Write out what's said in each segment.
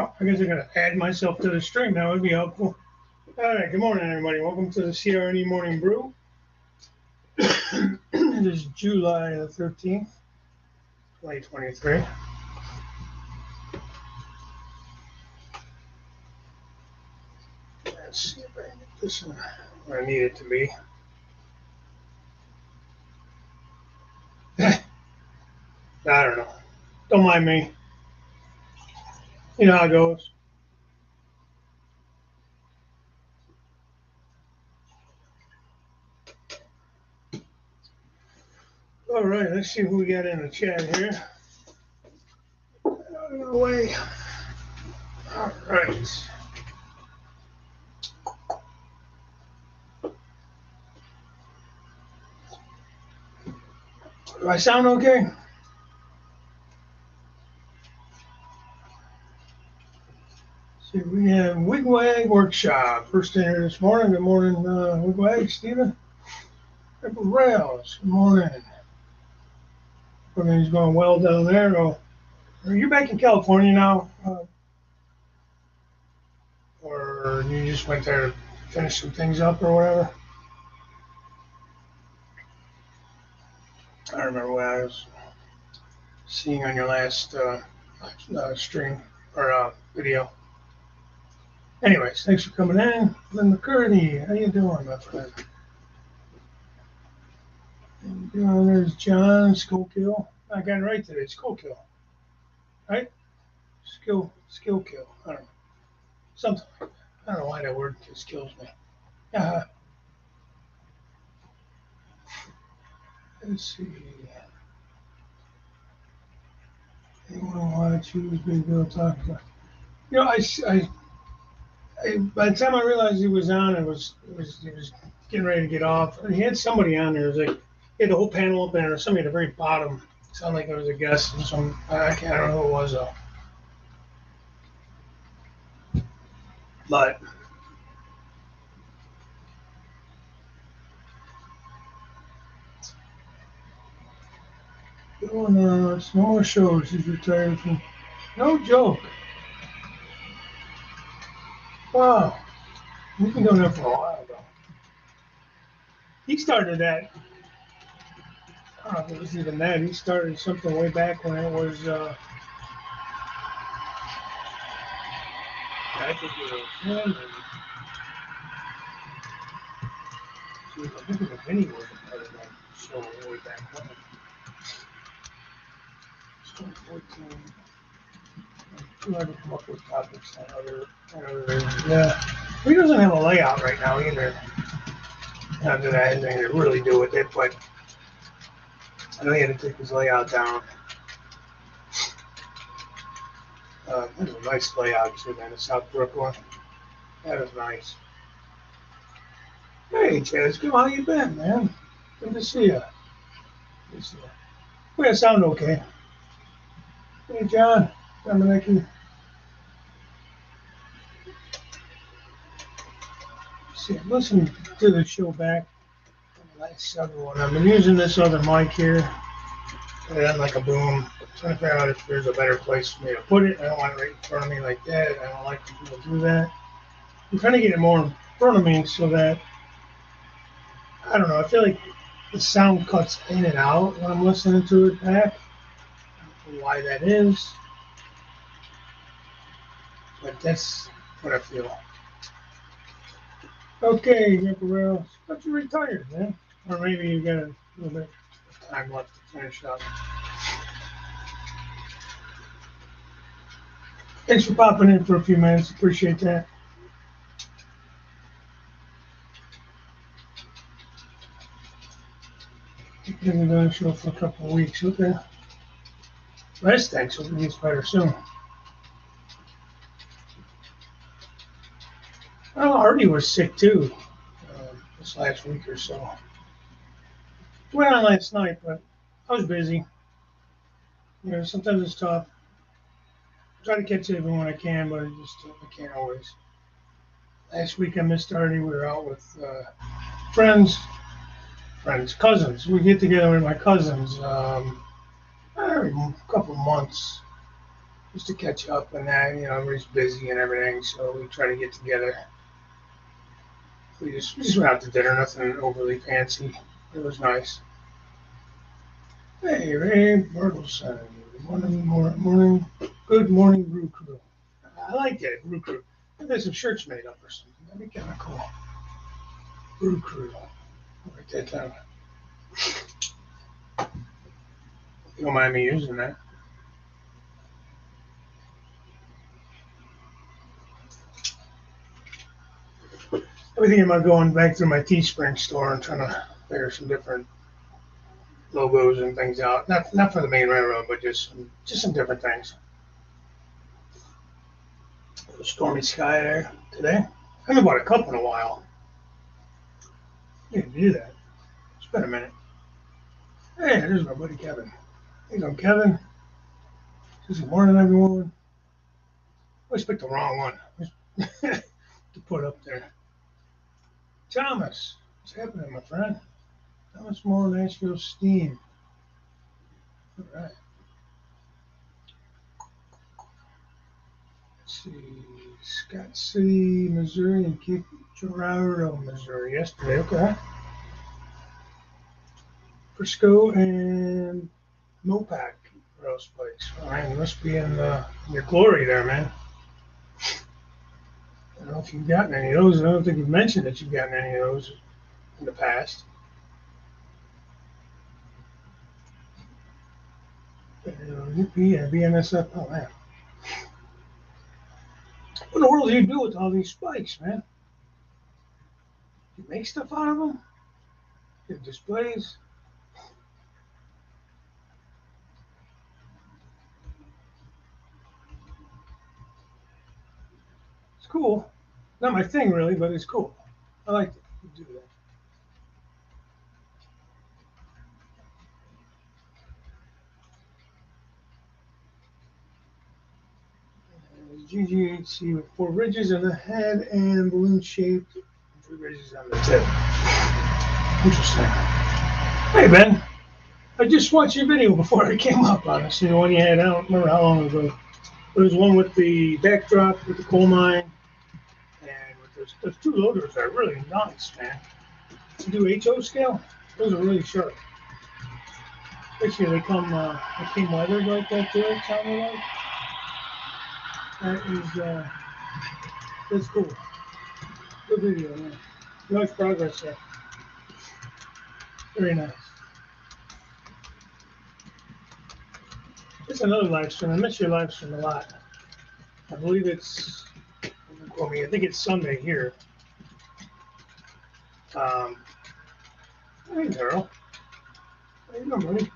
Oh, I guess I gotta add myself to the stream. That would be helpful. All right, good morning, everybody. Welcome to the CR&E Morning Brew. It is July the 13th, 2023. Let's see if I can get this where I need it to be. I don't know. Don't mind me. You know how it goes. All right, let's see who we got in the chat here. Out of the way. All right. Do I sound okay? See, we have Wigwag Workshop. First in here this morning. Good morning, Wigwag, Stephen. Rails, good morning. Everything's going well down there. Oh, are you back in California now? Or you just went there to finish some things up or whatever? I remember what I was seeing on your last stream or video. Anyways, thanks for coming in. Lynn McCurdy, how you doing, my friend? There's John Schoolkill. I got it right today. Schoolkill, right? Skill kill. I don't know. Something like that. I don't know why that word just kills me. Let's see. Anyone want to choose Big Bill talk about? You know, by the time I realized he was on, he was getting ready to get off. He had somebody on there. It was like he had the whole panel up there, somebody at the very bottom. It sounded like it was a guest. I don't know who it was though. But doing no more shows. He's retired from. No joke. Wow. We've been doing that for a while though. He started that. I don't know if it was even that. He started something way back when it was. I think it was him. I think it was Vinny was a part of that show way back when. 2014. Too hard to come up with topics on other. Yeah. He doesn't have a layout right now either. Not that I had anything to really do with it, but I know he had to take his layout down. That was a nice layout too, man, in South Brooklyn. That was nice. Hey, Chaz, how you been, man? Good to see you. Good to see you. Well, sound okay. Hey, John, Dominic. See, I'm listening to the show back on the last several, and I've been using this other mic here. Put it on like a boom. I'm trying to figure out if there's a better place for me to put it. I don't want it right in front of me like that. I don't like when people do that. I'm trying to get it more in front of me so that, I don't know, I feel like the sound cuts in and out when I'm listening to it back. I don't know why that is, but that's what I feel. Okay, Nick, but you're retired, man. Or maybe you got a little bit of time left to finish up. Thanks for popping in for a few minutes. Appreciate that. Been doing a show for a couple of weeks. Okay. Rest, thanks. Hope it gets better soon. Well, Artie was sick too this last week or so. Went on last night, but I was busy. You know, sometimes it's tough. I try to catch it even when I can, but I can't always. Last week I missed Artie. We were out with cousins. We get together with my cousins every couple months. just to catch up and that. Everybody's busy and everything, so we try to get together. We just went out to dinner, nothing overly fancy. It was nice. Hey, Ray Bertelson. Morning. Good morning, Brew Crew. I like that, Brew Crew. There's some shirts made up or something. That'd be kind of cool. Brew Crew. I'll write that down. You don't mind me using that? I've been thinking about going back through my Teespring store and trying to figure some different logos and things out. Not for the main railroad, but just some different things. A little stormy sky there today. I haven't bought a cup in a while. You can do that. It's been a minute. Hey, there's my buddy Kevin. Hey, you go, Kevin. Good morning, everyone. I always picked the wrong one to put up there. Thomas, what's happening, my friend? Thomas Moore, Nashville Steam. All right. Let's see. Scott City, Missouri, and Cape Girardeau, Missouri. Yesterday, okay. Frisco and Mopac roast place. All right, you must be in your glory there, man. I don't know if you've gotten any of those. I don't think you've mentioned that you've gotten any of those in the past. Yeah, BNSF. Oh, man. What in the world do you do with all these spikes, man? You make stuff out of them? You have displays? It's cool. Not my thing, really, but it's cool. I like it. You do that. GGHC with 4 ridges on the head and balloon shaped 3 ridges on the tip. Interesting. Hey, Ben. I just watched your video before it came up, honestly. The one you had, I don't remember how long ago. There was one with the backdrop with the coal mine. And with those 2 loaders are really nice, man. To do HO scale, those are really sharp. Especially they came weathered like that too, it sounded like. That's cool. Good video, man. Nice progress there. Very nice. It's another live stream. I miss your live stream a lot. I believe it's, don't quote me, I think it's Sunday here. Hey, Daryl. How you doing, buddy?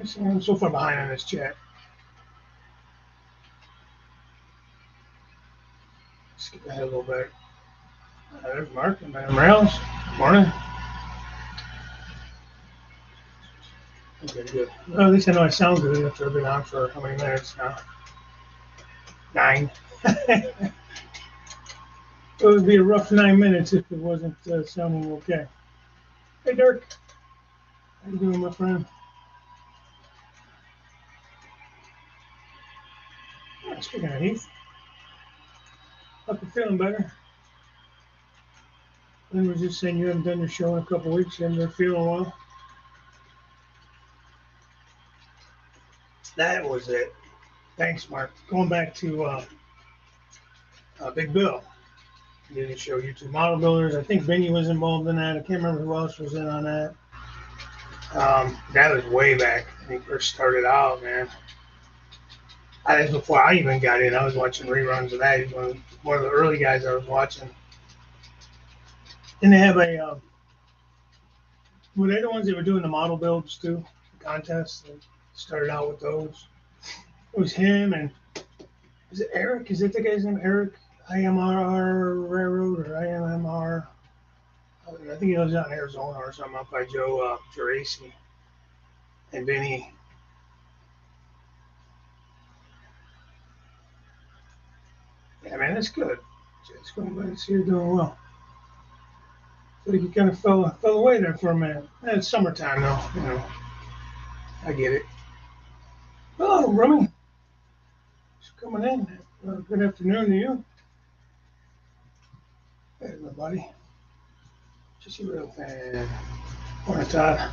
See, I'm so far behind on this chat. Skip ahead a little bit. There's Mark and Madam Rails. Morning. Okay, good. Well, at least I know I sound good after I've been on for how many minutes now? 9. It would be a rough 9 minutes if it wasn't sounding okay. Hey, Dirk. How you doing, my friend? Yeah, speaking of Heath, hope you're feeling better. Lynn was just saying you haven't done your show in a couple weeks. You haven't been feeling well. That was it. Thanks, Mark. Going back to Big Bill. He did a show, YouTube Model Builders. I think Vinny was involved in that. I can't remember who else was in on that. That was way back when he first started out, man. That was before I even got in. I was watching reruns of that. He was one of the early guys I was watching. And they have were they the ones that were doing the model builds too? The contests? They started out with those. It was him and, is it Eric? Is it the guy's name? Eric? IMR Railroad or IMR? I think he lives out in Arizona or something, up by Joe Geraci and Vinny. Yeah, man, that's good. It's going glad to see you're doing well. So you kind of fell away there for a minute. It's summertime though, you know. I get it. Hello, Rummy. Just coming in. Good afternoon to you. Hey, everybody. Just a real fan. Morning, Todd.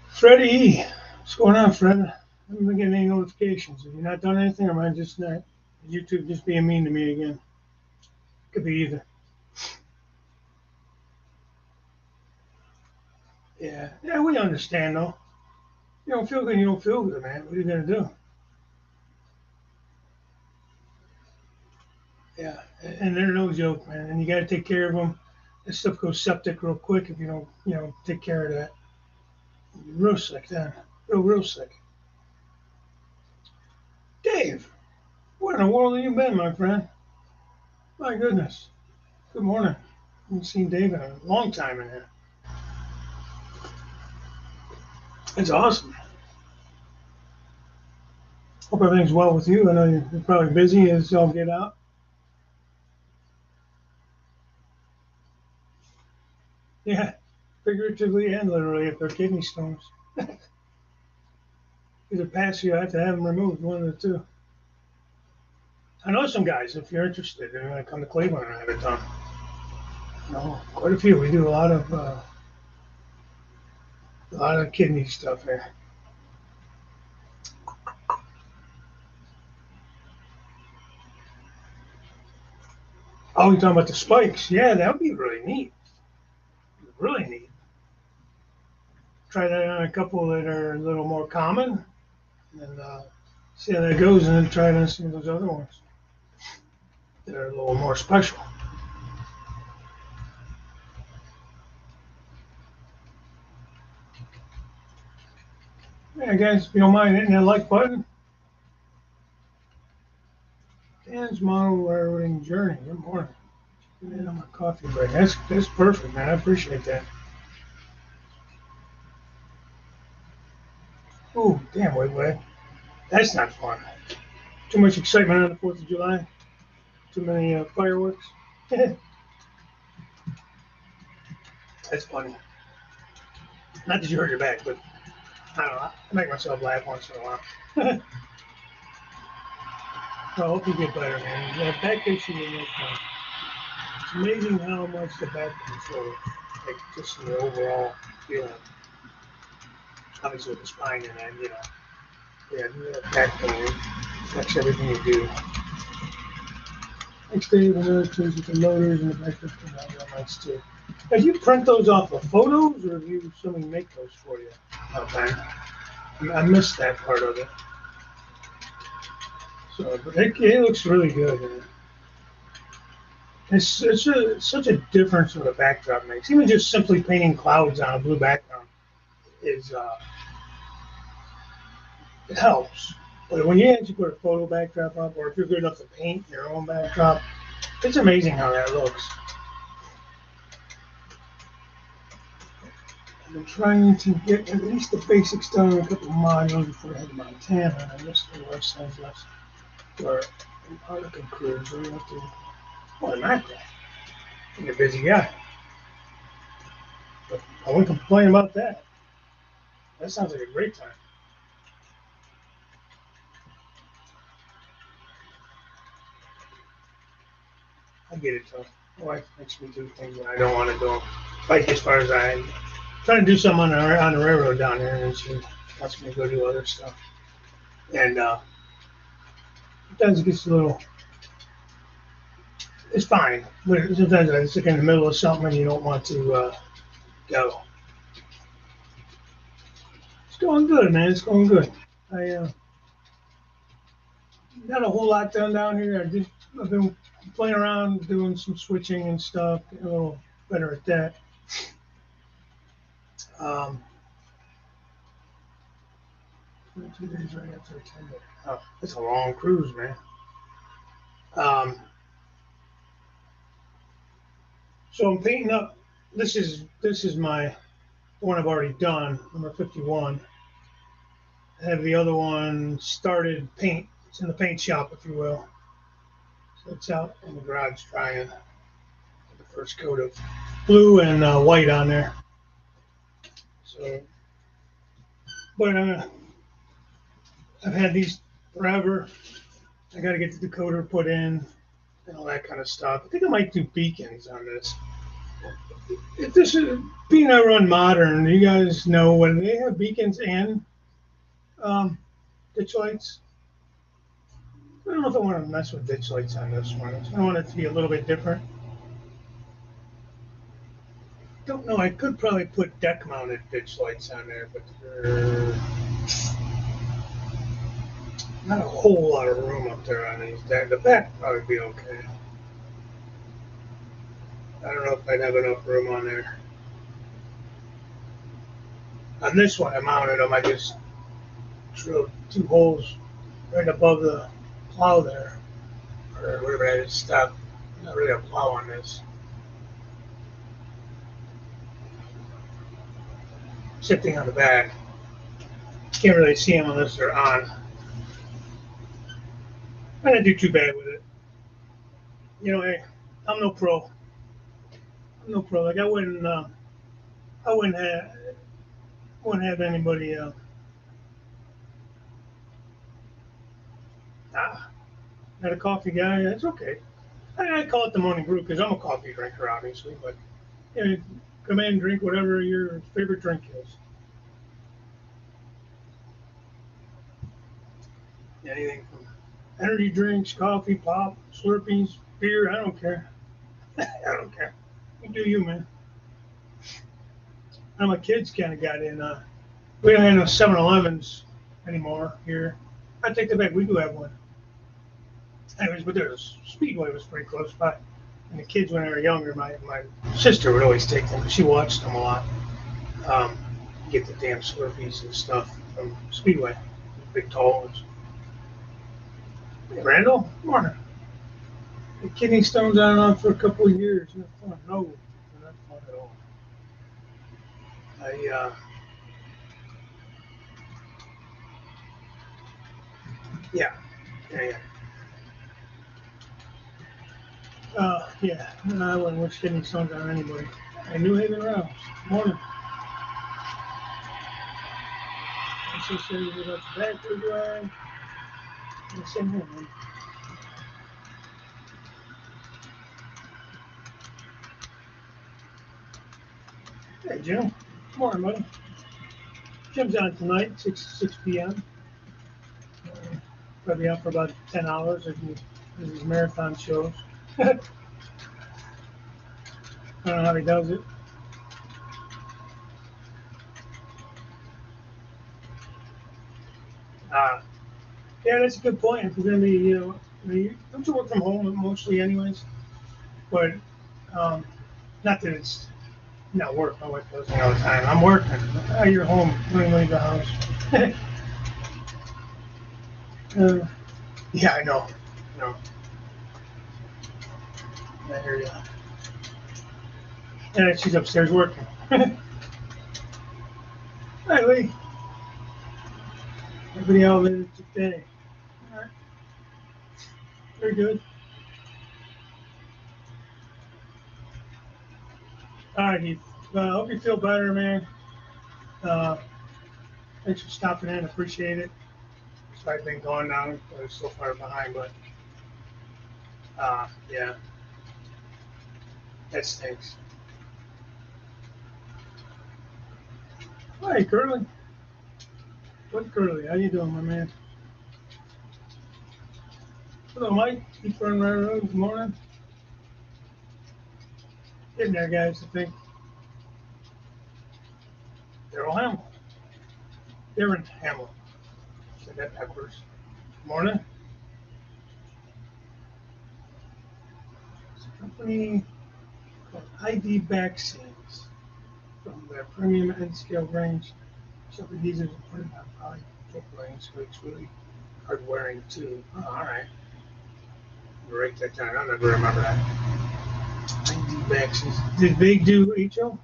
Freddie E. What's going on, Fred? I haven't been getting any notifications. Have you not done anything, or am I just not? YouTube just being mean to me again? Could be either. Yeah, we understand though. You don't feel good, you don't feel good, man. What are you gonna do? Yeah, and they're no joke, man. And you got to take care of them. This stuff goes septic real quick if you don't, take care of that. You're real sick then. Real sick. Dave, where in the world have you been, my friend? My goodness. Good morning. I haven't seen Dave in a long time in here. That's awesome. Hope everything's well with you. I know you're probably busy as y'all get out. Yeah, figuratively and literally if they're kidney stones. Either pass you, I have to have them removed, one of the two. I know some guys, if you're interested, they're going to come to Cleveland and have it done. Quite a few. We do a lot of kidney stuff here. Oh, you're talking about the spikes? Yeah, that would be really neat. Really neat. Try that on a couple that are a little more common, and see how that goes, and then try it on some of those other ones that are a little more special. Yeah, guys, if you don't mind hitting that like button. Dan's model railroading journey. Good morning. Get in on my coffee break. That's perfect, man. I appreciate that. Oh, damn, wait. That's not fun. Too much excitement on the 4th of July. Too many fireworks. That's funny. Not that you hurt your back, but I don't know. I make myself laugh once in a while. I hope you get better, man. That back issue is no fun. It's amazing how much the back controls, like just the overall feeling. Obviously with the spine and that, the back pain affects everything you do. Thanks, Dave. Another tools with the motors and the back lifting nice too. Now, do you print those off of photos, or have you somebody make those for you? Okay. I missed that part of it. So, but it looks really good. Man. It's such a difference what a backdrop makes. Even just simply painting clouds on a blue background is it helps. But when you actually put a photo backdrop up, or if you're good enough to paint your own backdrop, it's amazing how that looks. I've been trying to get at least the basics done in a couple of modules before I head to Montana. I missed the west side left for an Arctic cruise. We have to. Well, not that. I'm a busy guy. But I wouldn't complain about that. That sounds like a great time. I get it, though. My wife makes me do things that I don't want to do. Like as far as I'm trying to do something on the railroad down there, and she wants me to go do other stuff. And sometimes it gets a little. It's fine, but sometimes I stick in the middle of something and you don't want to go. It's going good, man. It's going good. I not a whole lot done down here. I've been playing around, doing some switching and stuff. Getting a little better at that. 2 days right after a 10 day. Oh, it's a long cruise, man. So I'm painting up. This is my one I've already done, number 51. I have the other one started paint. It's in the paint shop, if you will. So it's out in the garage drying. The first coat of blue and white on there. So So, but I've had these forever. I got to get the decoder put in and all that kind of stuff. I think I might do beacons on this. If this is being I run modern, you guys know when they have beacons and ditch lights. I don't know if I want to mess with ditch lights on this one. I want it to be a little bit different. Don't know. I could probably put deck mounted ditch lights on there, but they're not a whole lot of room up there on these. The back would probably be okay. I don't know if I'd have enough room on there. On this one, I mounted them. I just drilled 2 holes right above the plow there, or whatever I had stopped. Not really a plow on this. Sitting on the back. Can't really see them unless they're on. I didn't do too bad with it. You know, hey, I'm no pro. I'm no pro. Like I wouldn't have anybody. Not a coffee guy. That's okay. I call it the morning brew because I'm a coffee drinker, obviously. But you know, come in and drink whatever your favorite drink is. Anything from energy drinks, coffee, pop, Slurpees, beer. I don't care. I don't care. You do you, man. My kids kind of got in. We don't have no 7-Elevens anymore here. I take that back. We do have one. Anyways, but there's Speedway was pretty close by. And the kids, when they were younger, my sister would always take them because she watched them a lot. Get the damn Slurpees and stuff from Speedway, big tall ones. Hey, Randall, morning. The kidney stones on and on for a couple of years. Not fun. No, not fun at all. Yeah. Yeah. I wouldn't wish kidney stones on anybody. Hey, New Haven Rouse. Morning. I see you about the back door drive. Same here, man. Hey, Jim. Morning, buddy. Jim's on tonight, 6 p.m. Probably out for about 10 hours as his marathon shows. I don't know how he does it. Yeah, that's a good point. If we're going to be, don't you work from home mostly anyways? But not that it's not work. My wife tells me all the time, I'm working. You're home. Let me leave the house. Yeah, I know. No. I hear you. Yeah, she's upstairs working. Hi, Lee. Everybody out there today. All right. Very good. All right, Heath. Hope you feel better, man. Thanks for stopping in. Appreciate it. Sorry I've been gone now. I was so far behind, but yeah, that stinks. Hi, Curly. What Curly? How you doing, my man? Hello, Mike. Keep running railroad. Good morning. Getting there, guys. I think. Daryl Hamill. Darren Hamill. Said that backwards. Good morning. It's a company called ID Vaccines from their premium end scale range. Some adhesives are printed on polypropylene, so it's really hard wearing too. Oh, all right. Write that down. I'll never remember that. ID Vaccines. Did they do HO?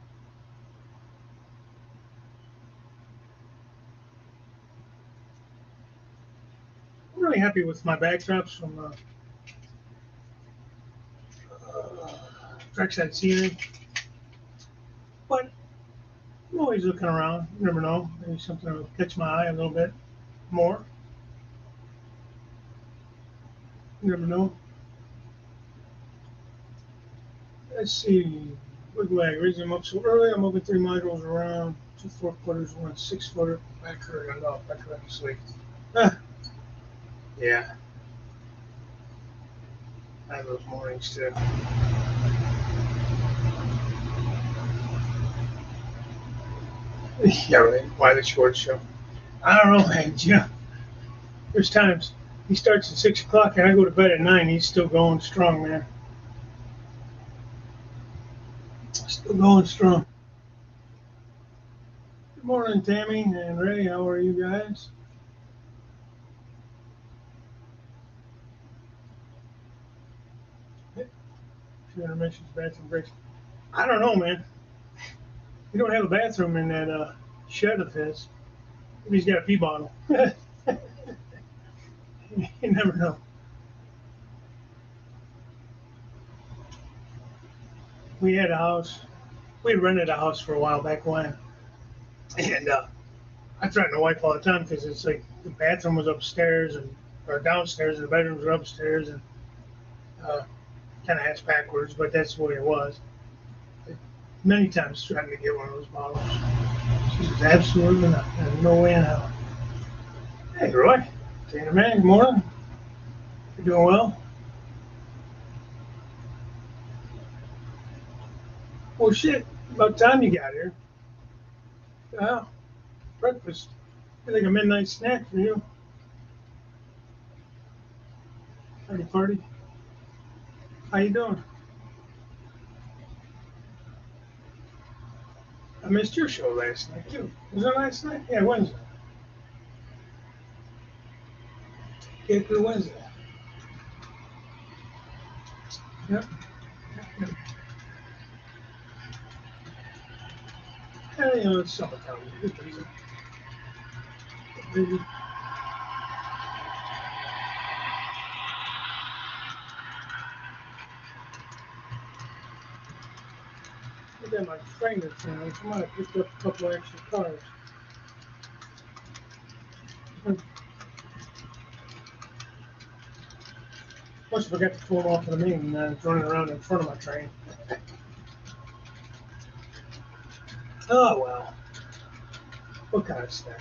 I'm really happy with my backdrops from Trackside Scenery. But I'm always looking around. You never know. Maybe something will catch my eye a little bit more. You never know. Let's see. Wigwag, raising them up so early. I'm moving 3 modules around. 2 4-footers, 1 6-footer. Back hurt. I'm off. Back hurt. Sleep. Ah, yeah. I have those mornings too. Yeah, right. Why the short show? I don't know, man. Yeah. There's times he starts at 6 o'clock and I go to bed at 9. He's still going strong, man. Still going strong. Good morning, Tammy and Ray. How are you guys? Intermissions, bathroom breaks. I don't know, man. We don't have a bathroom in that shed of his. Maybe he's got a pee bottle. You never know. We had a house. We had rented a house for a while back when, and I threatened the wife all the time because it's like the bathroom was upstairs and or downstairs, and the bedrooms were upstairs, and kind of ass backwards, but that's the way it was. Many times threatened to get one of those bottles. She says, absolutely not. There's no way in hell. Hey, Roy. Tanner, man, good morning. You doing well? Well, shit. About time you got here. Wow. Breakfast. I think a midnight snack for you. Party. How you doing? I missed your show last night, too. Was it last night? Yeah, Wednesday. April Wednesday. Yep. Yeah, you know, it's summertime. Good reason. Maybe. I got my trainer channel. I might have picked up a couple extra cars. Plus, I forgot to pull off of the main and it's running around in front of my train. Oh, well. What kind of snack?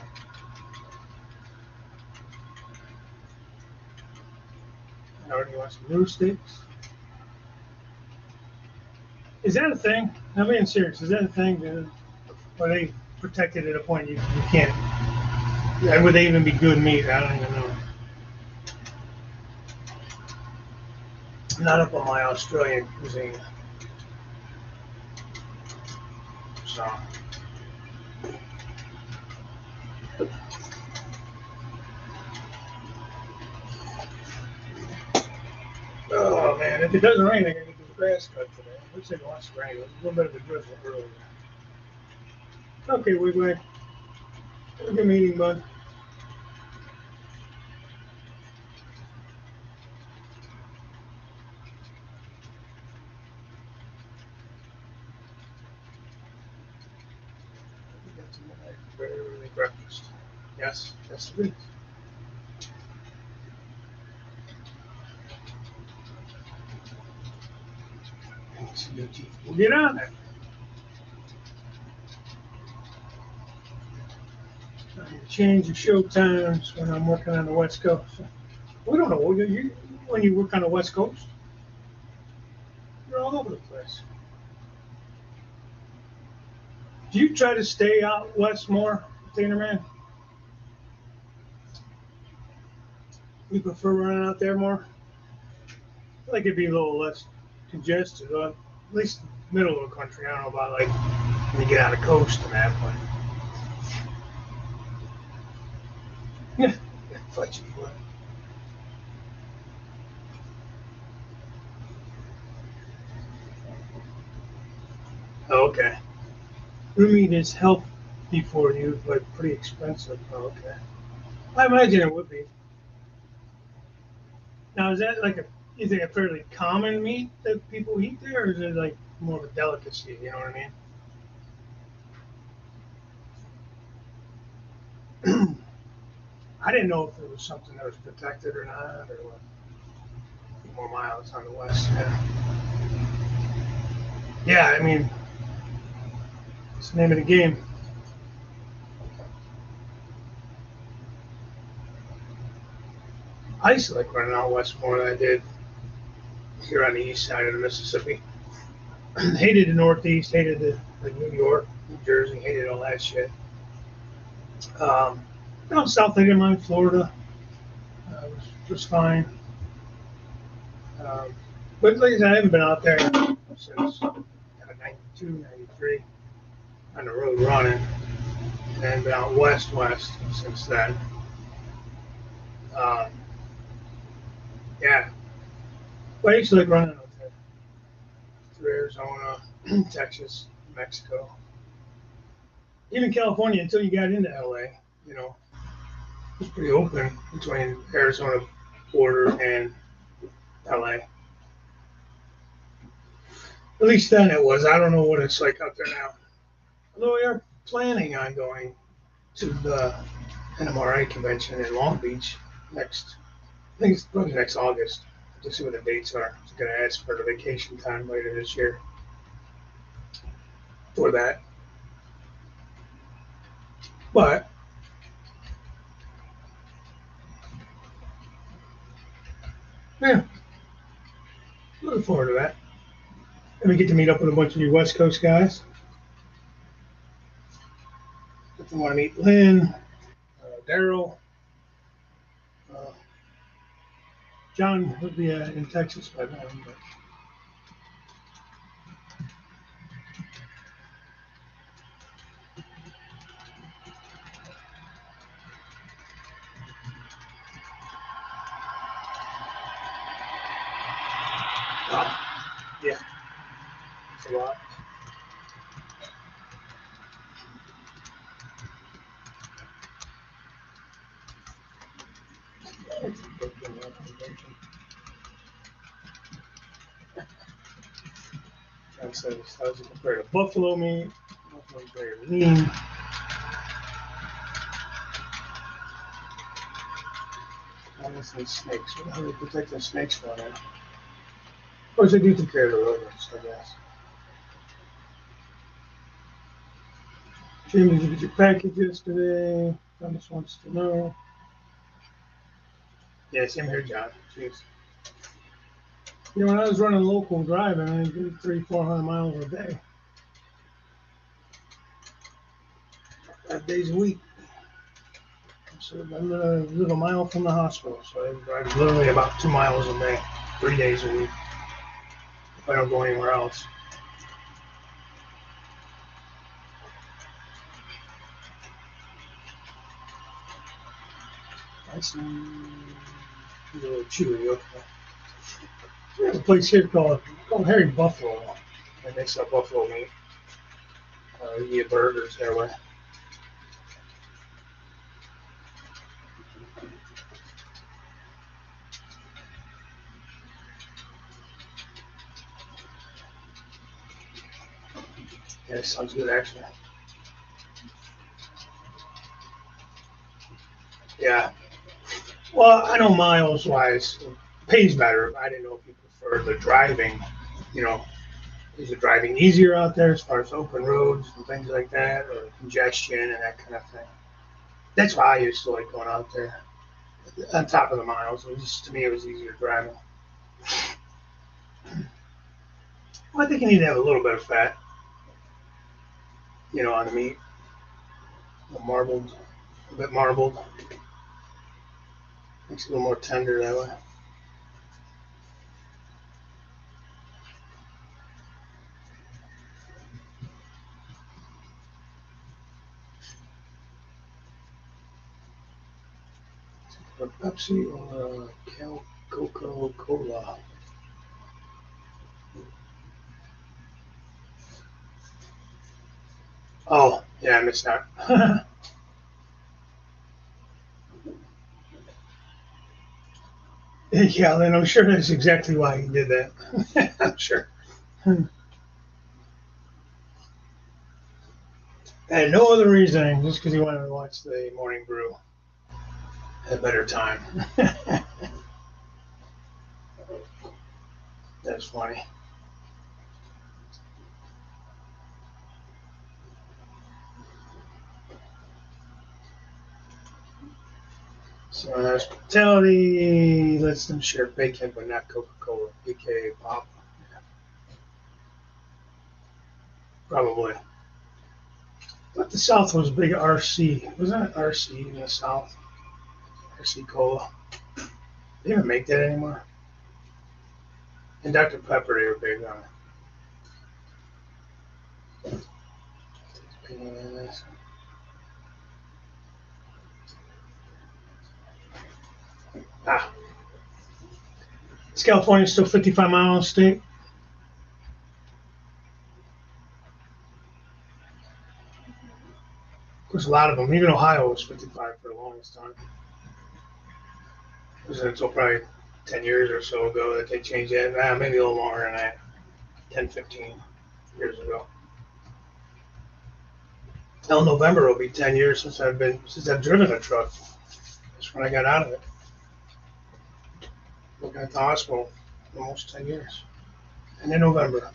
I already want some new steaks. Is that a thing? I'm being serious. Is that a thing? Are they protected at a point you can't? Yeah, would they even be good meat? I don't even know. I'm not up on my Australian cuisine. So. Oh, man. If it doesn't rain, I gotta get the grass cut today. Looks like it wants to rain. There's a little bit of a drizzle earlier. Okay, Wigwag. Have a good meeting, bud. That's a very early breakfast. Yes, it is. We'll get on it. I change the show times when I'm working on the West Coast. We don't know. When you work on the West Coast, you're all over the place. Do you try to stay out west more, Dana man? You prefer running out there more? I feel like it'd be a little less congested, at least middle of the country. I don't know about like when you get out of the coast and that, but yeah, fudgy foot. Oh, okay. Blue meat is healthy for you, but pretty expensive. Oh, okay. I imagine it would be. Now, is that like you think a fairly common meat that people eat there, or is it like more of a delicacy? You know what I mean? I didn't know if it was something that was protected or not, or what. A few more miles on the west. Yeah, I mean, it's the name of the game. I used to like running out west more than I did here on the east side of the Mississippi. Hated the Northeast, hated the like New York, New Jersey, hated all that shit. Down south, I didn't mind Florida. Was just fine. But like I said, I haven't been out there since 92, 93 on the road running, and been out west since then. Um, yeah, but I used to like running out there through Arizona, Texas, Mexico, even California until you got into LA. You know, it was pretty open between Arizona border and LA. At least then it was. I don't know what it's like out there now. Although we are planning on going to the NMRA convention in Long Beach next, I think it's probably next August, to see what the dates are. I'm going to ask for the vacation time later this year for that. But, yeah, looking forward to that. And we get to meet up with a bunch of you West Coast guys. If you want to meet Lynn, Daryl, uh, John will be in Texas by then. But yeah, it's a lot. John says, how's it compared to buffalo meat? Buffalo's very lean. Honestly, snakes. What the hell are they protecting snakes from? Of course, they do take care of the rodents, I guess. Jim, did you get your package yesterday? Thomas wants to know. Yeah, same here, John. Jeez. You know, when I was running local driving, I did 300-400 miles a day. 5 days a week. So I live a mile from the hospital, so I drive literally about 2 miles a day, 3 days a week. If I don't go anywhere else. I see a little chewy. Okay. We have a place here called Harry Buffalo. They make some buffalo meat. You get burgers that way. Yeah, it sounds good actually. Yeah. Well, I know miles wise, it pays better. I didn't know if you prefer the driving. You know, is the driving easier out there as far as open roads and things like that, or congestion and that kind of thing? That's why I used to like going out there. On top of the miles, it was just, to me, it was easier driving. Well, I think you need to have a little bit of fat, you know, on the meat, marbled, a bit marbled. Makes it a little more tender that way. A Pepsi or a Coca-Cola. Oh, yeah, I missed that. Yeah, Lynn, I'm sure that's exactly why he did that. I'm sure. And no other reason, just because he wanted to watch the morning brew. a better time. That's funny. So hospitality lets them share bacon, but not Coca-Cola. BK Pop. Yeah, probably. But the South was big RC. Wasn't it RC in the South? RC Cola. They don't make that anymore. And Dr. Pepper, they were big on it. Ah, is California still 55 miles state? Of course, a lot of them. Even Ohio was 55 for the longest time. It was until probably 10 years or so ago that they changed that. Maybe a little longer than that. 10, 15 years ago. Till November will be 10 years since I've driven a truck. That's when I got out of it. Looking at the hospital, almost 10 years. And in November.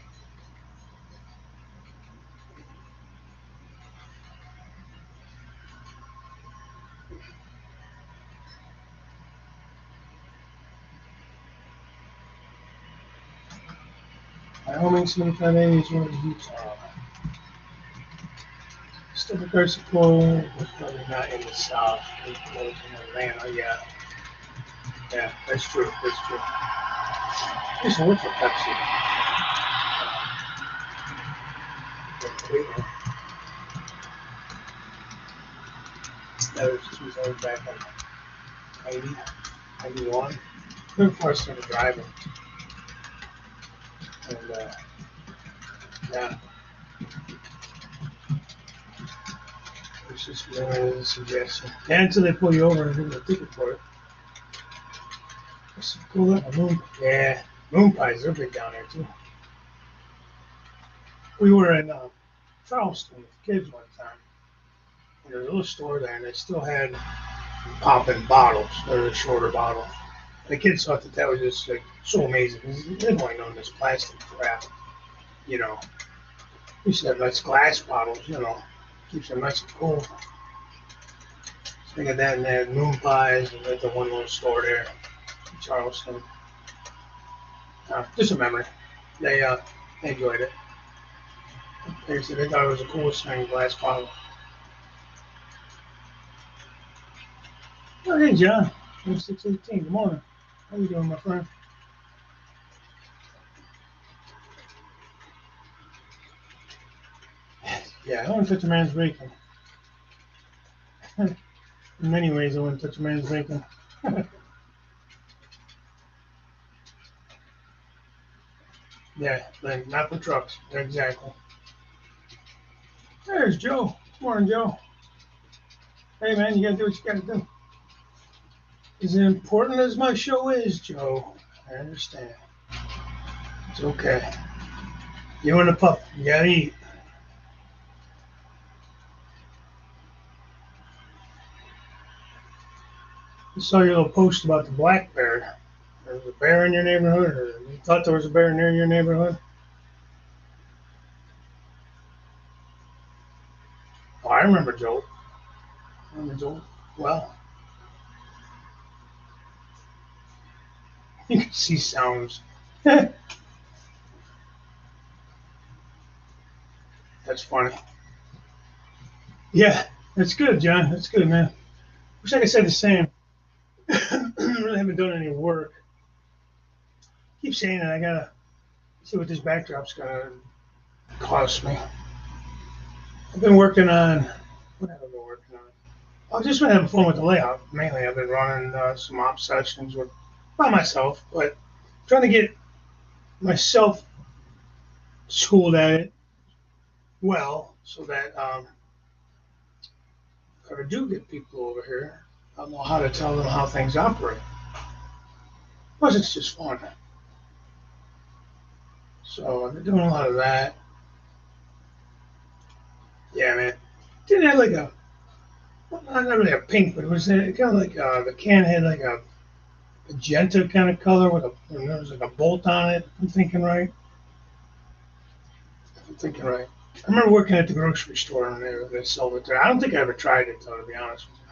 Wyoming 7580 is one of Utah. Still regards to Florida, probably not in the South. It's in Atlanta, yeah. Yeah, that's true. That's true. I used to work for Pepsi. That was 2000 back in 90, 91. Before I started driving. And, yeah. It's just a suggestion. And until they pull you over and give you a ticket for it. Let's pull up a moon. Yeah. Moon pies, they're big down there too. We were in Charleston with kids one time. And there was a little store there and they still had popping bottles. They're the shorter bottles. The kids thought that was just like so amazing because they didn't want to know this plastic crap, you know. We used to have nice glass bottles, you know, keeps them nice and cool. So they got that and they had moon pies and at the one little store there in Charleston. Just a memory. They enjoyed it. They said they thought it was the coolest thing, glass bottle. Oh, hey, John. It's 6:18. Good morning. How you doing, my friend? Yeah, I wouldn't touch a man's bacon. In many ways, I wouldn't touch a man's bacon. Yeah, like not the trucks. Exactly. There's Joe. Morning, Joe. Hey, man, you gotta do what you gotta do. As important as my show is, Joe, I understand. It's okay. You and the pup, you gotta eat. I saw your little post about the black bear. There was a bear in your neighborhood, or you thought there was a bear near your neighborhood? Oh, I remember Joe. I remember Joe well. You can see sounds. That's funny. Yeah, that's good, John. That's good, man. Wish I could say the same. Really haven't done any work. Keep saying it. I gotta see what this backdrop's gonna cost me. I've been working on. What have I been working on? I've just been having fun with the layout. Mainly, I've been running some op sessions with by myself, but trying to get myself schooled at it well, so that if I do get people over here, I'll know how to tell them how things operate. Plus, it's just fun. So I've been doing a lot of that. Yeah, man. Didn't have like a well, not really a pink, but it was kind of like the can had like a magenta kind of color with and there was like a bolt on it. I'm thinking right. I'm thinking right. I remember working at the grocery store and they sold it there. I don't think I ever tried it though, to be honest with you.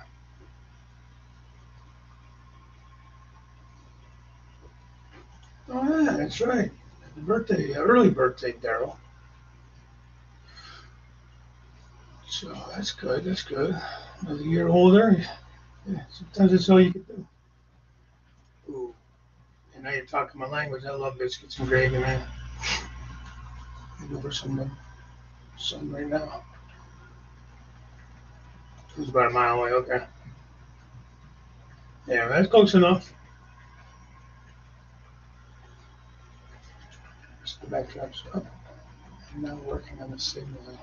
Oh yeah, that's right. Early birthday, Daryl. So that's good. That's good. Another year older. Yeah, sometimes that's all you can do. Ooh, and now you're talking my language. I love biscuits and gravy, man. I'm over some right now. It's about a mile away. Okay. Yeah, that's close enough. Just the backdrop's up. I'm now working on the signaling.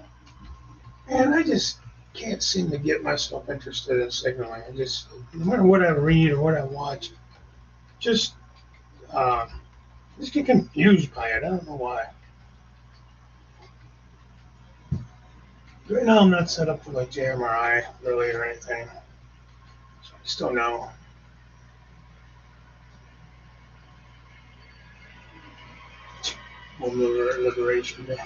And I just can't seem to get myself interested in signaling. No matter what I read or what I watch, just, uh, just get confused by it. I don't know why. Right now, I'm not set up for like JMRI really or anything. So I just don't know. Liberation Day.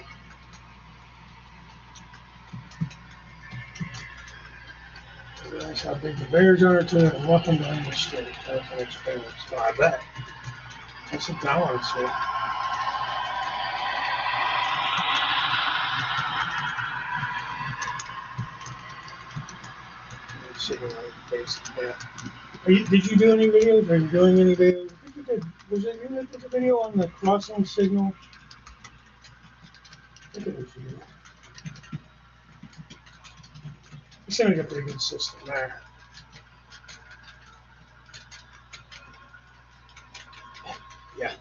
Realize how big the bears are to walking down the street. That's an experience. So I bet. That's something I want to see. Yeah. Did you do any videos? Are you doing any videos? I think you did. Was it you that did the video on the crossing signal? I think it was you. You seem like a pretty good system there. Yeah.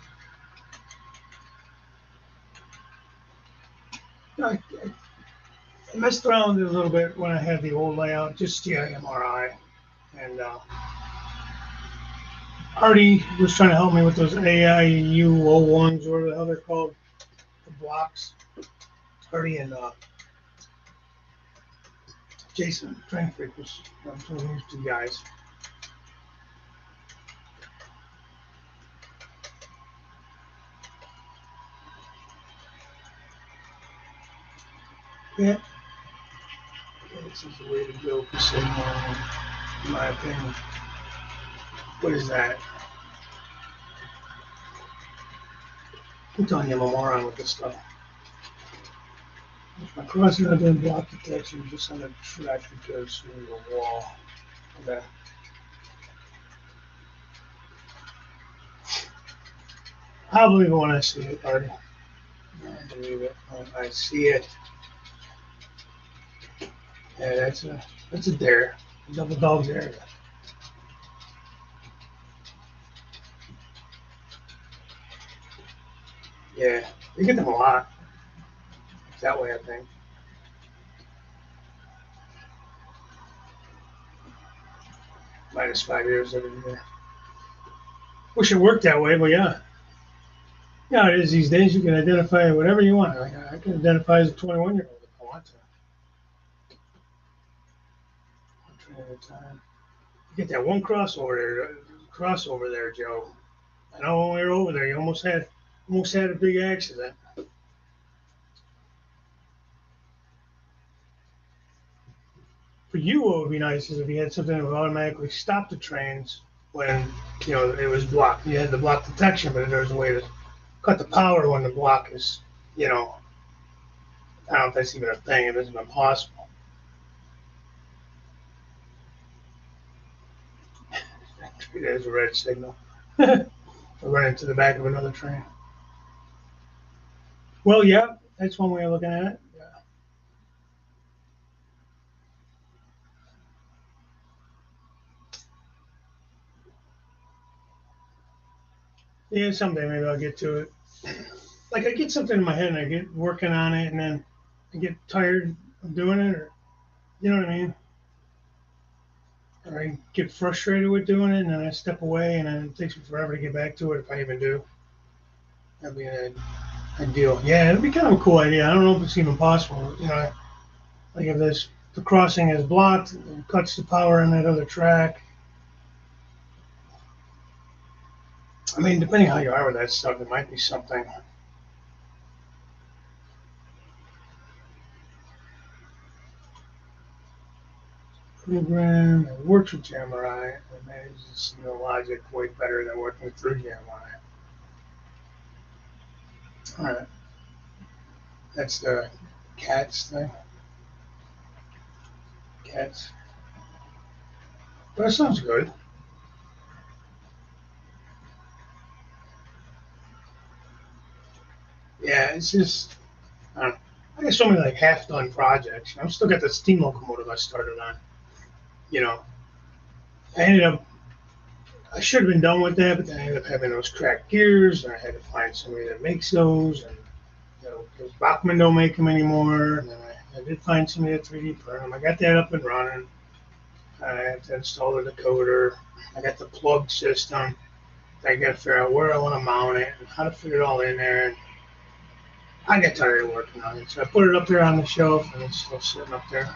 I messed around with it a little bit when I had the old layout, just CR&E. And Artie was trying to help me with those AIU01s, or whatever the hell they're called, the blocks. Artie and Jason Frankfurt was these two guys. Yeah. This is the way to go for signaling, in my opinion. What is that? I'm telling you, I'm a moron with this stuff. If my crossing out doing block detection, just on a track that goes through the wall. Okay. I'll believe it when I see it, Artie. I believe it when I see it. Yeah, that's a dare. A double dog dare. Yeah, you get them a lot. That way, I think. -5 years every year. Wish it worked that way, but yeah. Yeah, it is these days. You can identify whatever you want. Like, I can identify as a 21-year-old if I want to. One train at a time. You get that one crossover there, Joe. I know when we were over there, you almost had a big accident. For you, what would be nice is if you had something that would automatically stop the trains when it was blocked. You had the block detection, but there was a way to cut the power when the block is, I don't know if that's even a thing. It isn't impossible. There's a red signal. I run into the back of another train. Well, yeah, that's one way of looking at it. Yeah, someday maybe I'll get to it. Like I get something in my head and I get working on it, and then I get tired of doing it, or you know what I mean? Or I get frustrated with doing it, and then I step away, and then it takes me forever to get back to it if I even do. That'd be an ideal. Yeah, it'd be kind of a cool idea. I don't know if it's even possible. Like if this the crossing is blocked, it cuts the power on that other track. I mean, depending how you are with that stuff, it might be something. Program, it works with CR&E, and manages the logic way better than working through CR&E. Alright, that's the cats thing. Cats. But that sounds good. Yeah, it's just, I got so many like half-done projects. I'm still got the steam locomotive I started on. You know, I should have been done with that, but then I ended up having those cracked gears, and I had to find somebody that makes those, and because Bachman don't make them anymore. And then I did find somebody that 3D print them. I got that up and running. I had to install the decoder. I got the plug system. I got to figure out where I want to mount it and how to fit it all in there. And I got tired of working on it, so I put it up there on the shelf, and it's still sitting up there.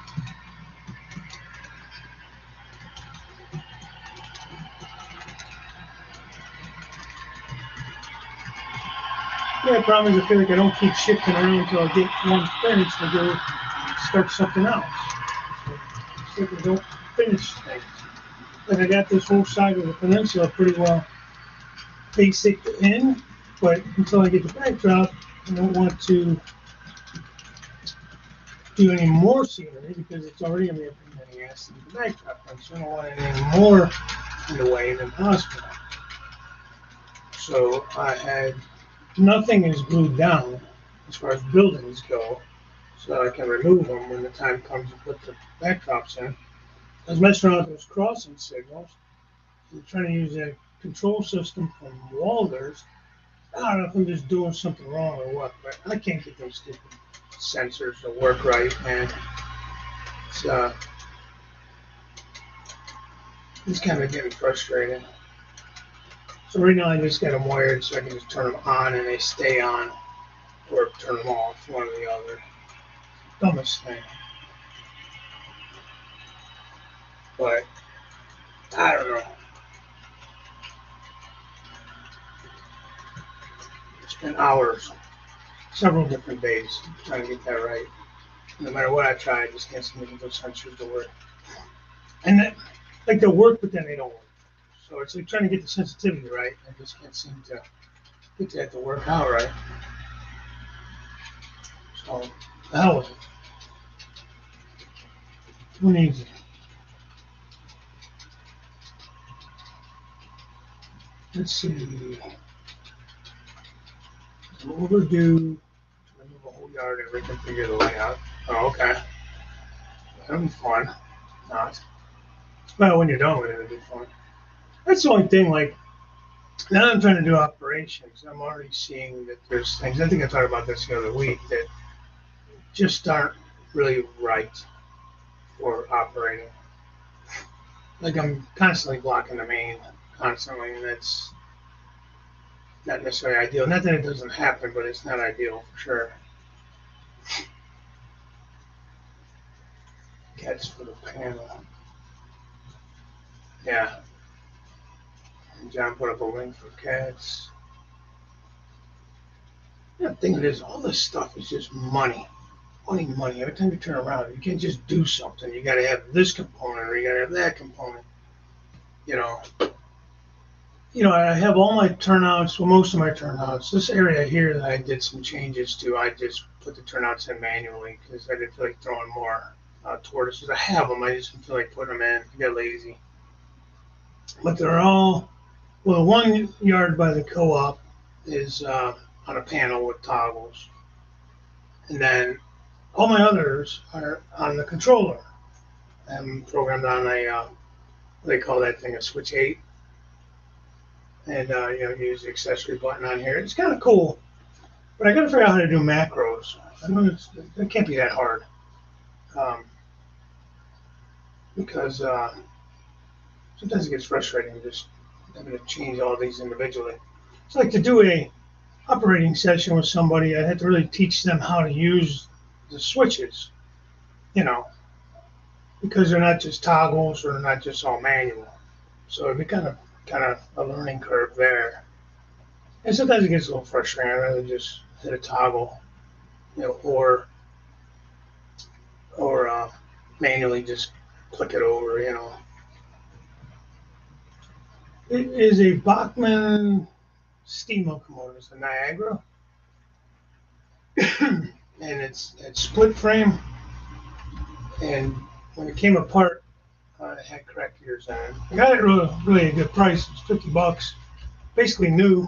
Yeah, the problem is I feel like I don't keep shifting around until I get one finished and go start something else. So I don't finish things. Like I got this whole side of the peninsula pretty well basic in, but until I get the backdrop, I don't want to do any more scenery because it's already going to be a pain in the ass to do the backdrop. So I don't want any more in the way than possible. So I had nothing is glued down as far as buildings go, so I can remove them when the time comes to put the backdrops in. I was messing around with those crossing signals. I'm trying to use a control system from Walters. I don't know if I'm just doing something wrong or what, but I can't get those stupid sensors to work right, man. It's kind of getting frustrating. So right now I just got them wired so I can just turn them on and they stay on, or turn them off, one or the other. Dumbest thing. But I don't know. It's been hours, several different days trying to get that right. No matter what I try, I just can't seem to get those sensors to work. And that, like they'll work, but then they don't work. So it's like trying to get the sensitivity right. I just can't seem to get that to work out right. So the hell with it. Who needs it? Let's see. I'm overdue. I move a whole yard and reconfigure the layout. Oh, okay. That'll be fun. Not. Well, when you're done with it, it'll be fun. That's the only thing, like, now that I'm trying to do operations, I'm already seeing that there's things, I think I talked about this the other week, that just aren't really right for operating. Like I'm constantly blocking the main, constantly, and that's not necessarily ideal. Not that it doesn't happen, but it's not ideal for sure. Cats for the panel. Yeah. And John put up a link for cats. The thing is, all this stuff is just money. Money. Every time you turn around, you can't just do something. You got to have this component or you got to have that component. I have all my turnouts, well, most of my turnouts. This area here that I did some changes to, I just put the turnouts in manually because I didn't feel like throwing more tortoises. I have them, I just didn't feel like putting them in. I got lazy. But they're all, well, one yard by the co-op is on a panel with toggles. And then all my others are on the controller. I'm programmed on a, what they call that thing, a switch 8. And, use the accessory button on here. It's kind of cool, but I got to figure out how to do macros. It can't be that hard. Because sometimes it gets frustrating just having to change all these individually. It's like to do a operating session with somebody, I had to really teach them how to use the switches, because they're not just toggles or they're not just all manual. So it'd be kind of a learning curve there. And sometimes it gets a little frustrating. I'd rather just hit a toggle, or manually just click it over. It is a Bachmann steam locomotive. It's a Niagara, and it's split frame. And when it came apart, it had cracked gears on it. I got it really a good price. It's $50, basically new.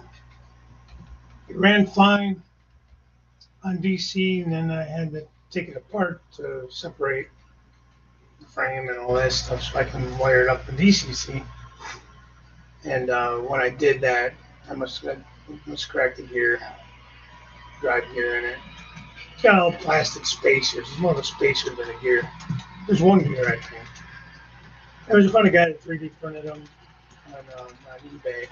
It ran fine on DC, and then I had to take it apart to separate the frame and all that stuff so I can wire it up in DCC. And when I did that, I must crack the gear, drive gear in it. It's got all plastic spacers. It's more of a spacer than a gear. There's one gear, I think. There was a funny guy that 3D printed them on eBay.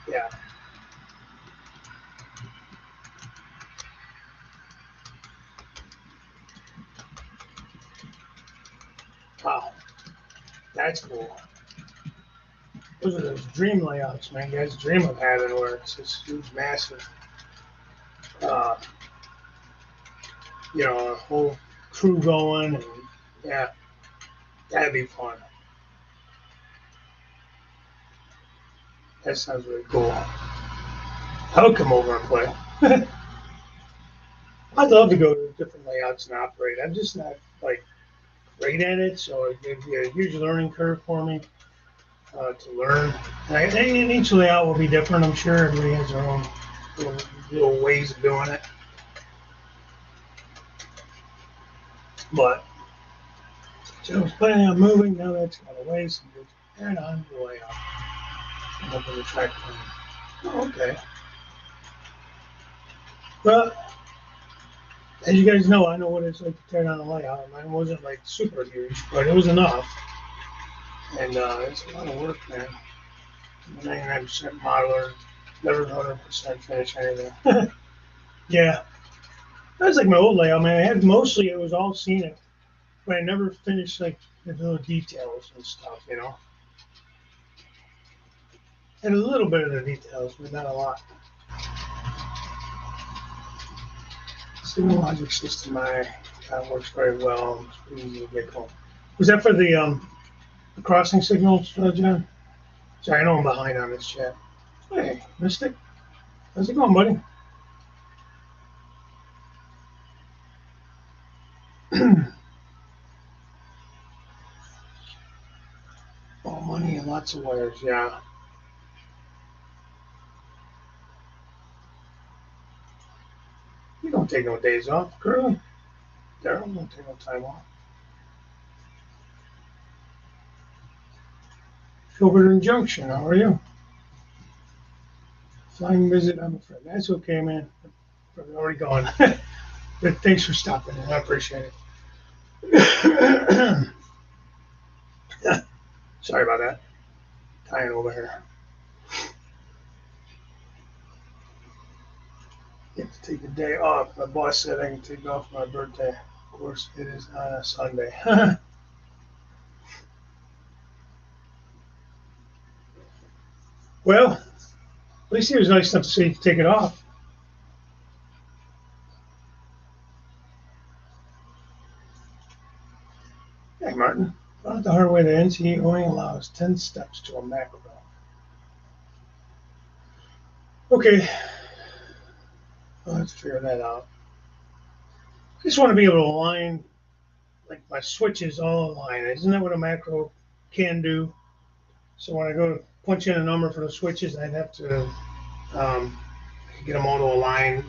Yeah. Wow. That's cool. Those are those dream layouts, man. You guys dream of having where it's this huge, massive, a whole crew going, and yeah, that'd be fun. That sounds really cool. I would come over and play. I'd love to go to different layouts and operate. I'm just not great at it, so it'd be a huge learning curve for me to learn. And each layout will be different, I'm sure. Everybody has their own little ways of doing it. But so I was planning on moving. Now that's gone away, so just add on the layout. I'm up in the track plan. Oh, okay. Well, as you guys know, I know what it's like to tear down a layout. Mine wasn't super huge, but it was enough. And it's a lot of work, man. 99% modeler, never 100% finish anything. Yeah, that's like my old layout, man. I had mostly it was all scenic, but I never finished the little details and stuff, And a little bit of the details, but not a lot. Signal logic system, that works very well. It's pretty easy to get going. Was that for the crossing signals, John? Sorry, I know I'm behind on this chat. Hey, Mystic. How's it going, buddy? Oh, money and lots of wires, yeah. You don't take no days off, girl. Daryl don't take no time off. Silverton Junction, how are you? Flying visit, I'm afraid. That's okay, man. Probably already gone. But thanks for stopping in. I appreciate it. Sorry about that. Tying over here. You have to take a day off. My boss said I can take off my birthday. Of course, it is on a Sunday. Well, at least he was nice enough to say you could take it off. Hey, Martin. Found out the hard way the NCE only allows 10 steps to a macro. Okay. I'll have to figure that out. I just want to be able to align, my switches all align. Isn't that what a macro can do? So when I go to punch in a number for the switches, I'd have to get them all to align,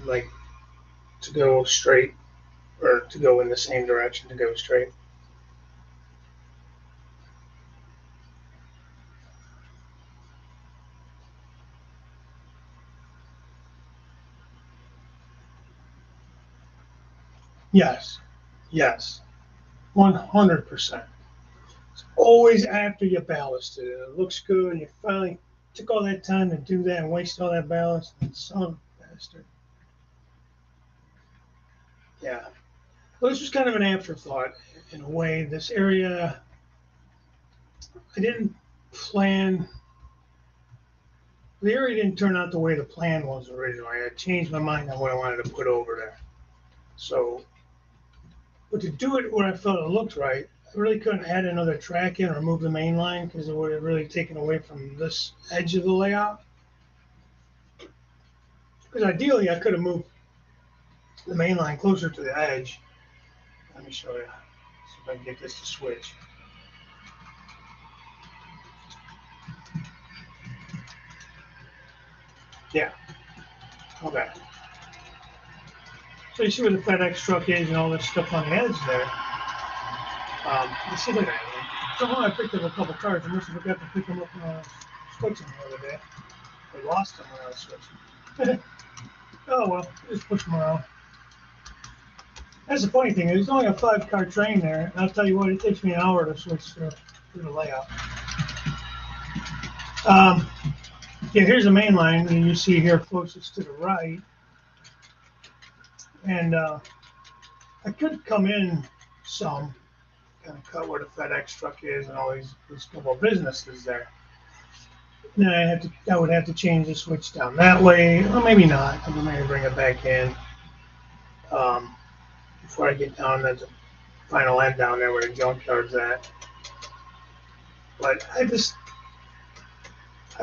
to go straight, or to go in the same direction to go straight. Yes, 100%. It's always after you ballasted it. It looks good, and you finally took all that time to do that and waste all that ballast. Son of a bastard. Yeah. Well, this was kind of an afterthought in a way. This area, I didn't plan. The area didn't turn out the way the plan was originally. I changed my mind on what I wanted to put over there. So, but to do it where I felt it looked right, I really couldn't add another track in or move the main line because it would have really taken away from this edge of the layout. Because ideally, I could have moved the main line closer to the edge. Let me show you. See if I can get this to switch. Yeah. Okay. So you see where the FedEx truck is and all this stuff on the edge there. Let's see, look at that. Somehow I picked up a couple cars. I must have forgot to pick them up when I was switching the other day. I lost them when I was switching. Oh well, just push them around. That's the funny thing. There's only a 5-car train there. And I'll tell you what, it takes me an hour to switch through the layout. Yeah, here's the main line, and you see here closest to the right. And I could come in some, kind of cut where the FedEx truck is and all these couple of businesses there. And then I would have to change the switch down that way, or maybe not. I maybe bring it back in before I get down to the final end down there where the junkyard's at. But I have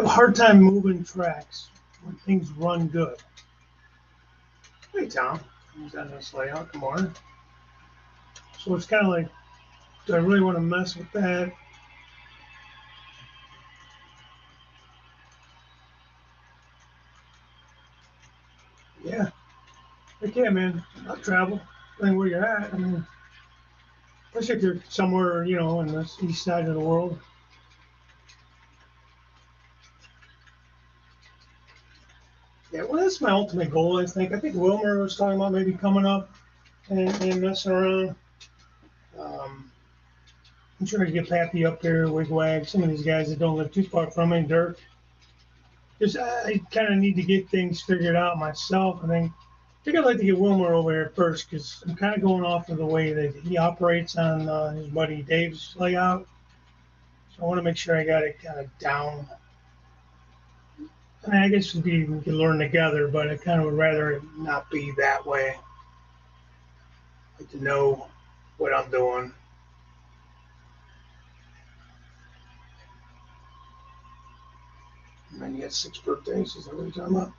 a hard time moving tracks when things run good. Hey, Tom. Who's on this layout? Good morning. So it's kind of like, do I really want to mess with that? Yeah. Okay, man. I'll travel. Depending where you're at. I mean, especially if you're somewhere, you know, in the east side of the world. Yeah, well, that's my ultimate goal, I think. I think Wilmer was talking about maybe coming up and messing around. I'm trying to get Pappy up there, Wigwag, some of these guys that don't live too far from me, Dirk. Just I kind of need to get things figured out myself. I think I'd like to get Wilmer over here first because I'm kind of going off of the way that he operates on his buddy Dave's layout. So I want to make sure I got it kind of down. I mean, I guess we can learn together, but I kind of would rather it not be that way. I like to know what I'm doing. And then you got 6 birthdays. Is that what you're talking about?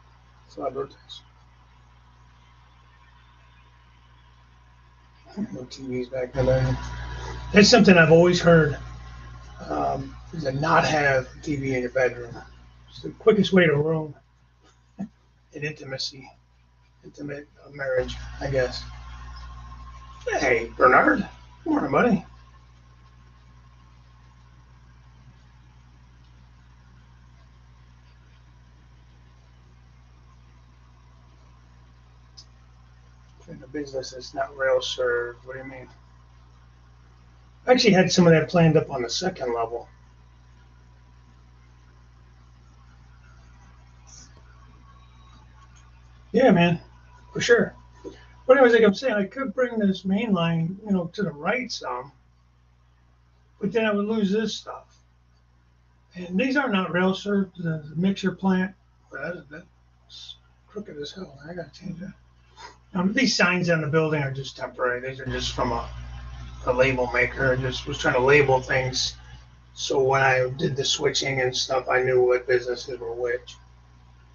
It's a lot of birthdays. No TVs back then. That's something I've always heard. Is to not have a TV in your bedroom. It's the quickest way to ruin an intimate marriage, I guess. Hey, Bernard. Good morning, buddy. In a business that's not rail served. What do you mean? I actually had some of that planned up on the second level. Yeah, man, for sure. But anyways, like I'm saying, I could bring this main line, you know, to the right some, but then I would lose this stuff. And these are not rail served. The mixer plant, that's crooked as hell. I gotta change that. These signs on the building are just temporary. These are just from a label maker. I just was trying to label things so when I did the switching and stuff, I knew what businesses were which.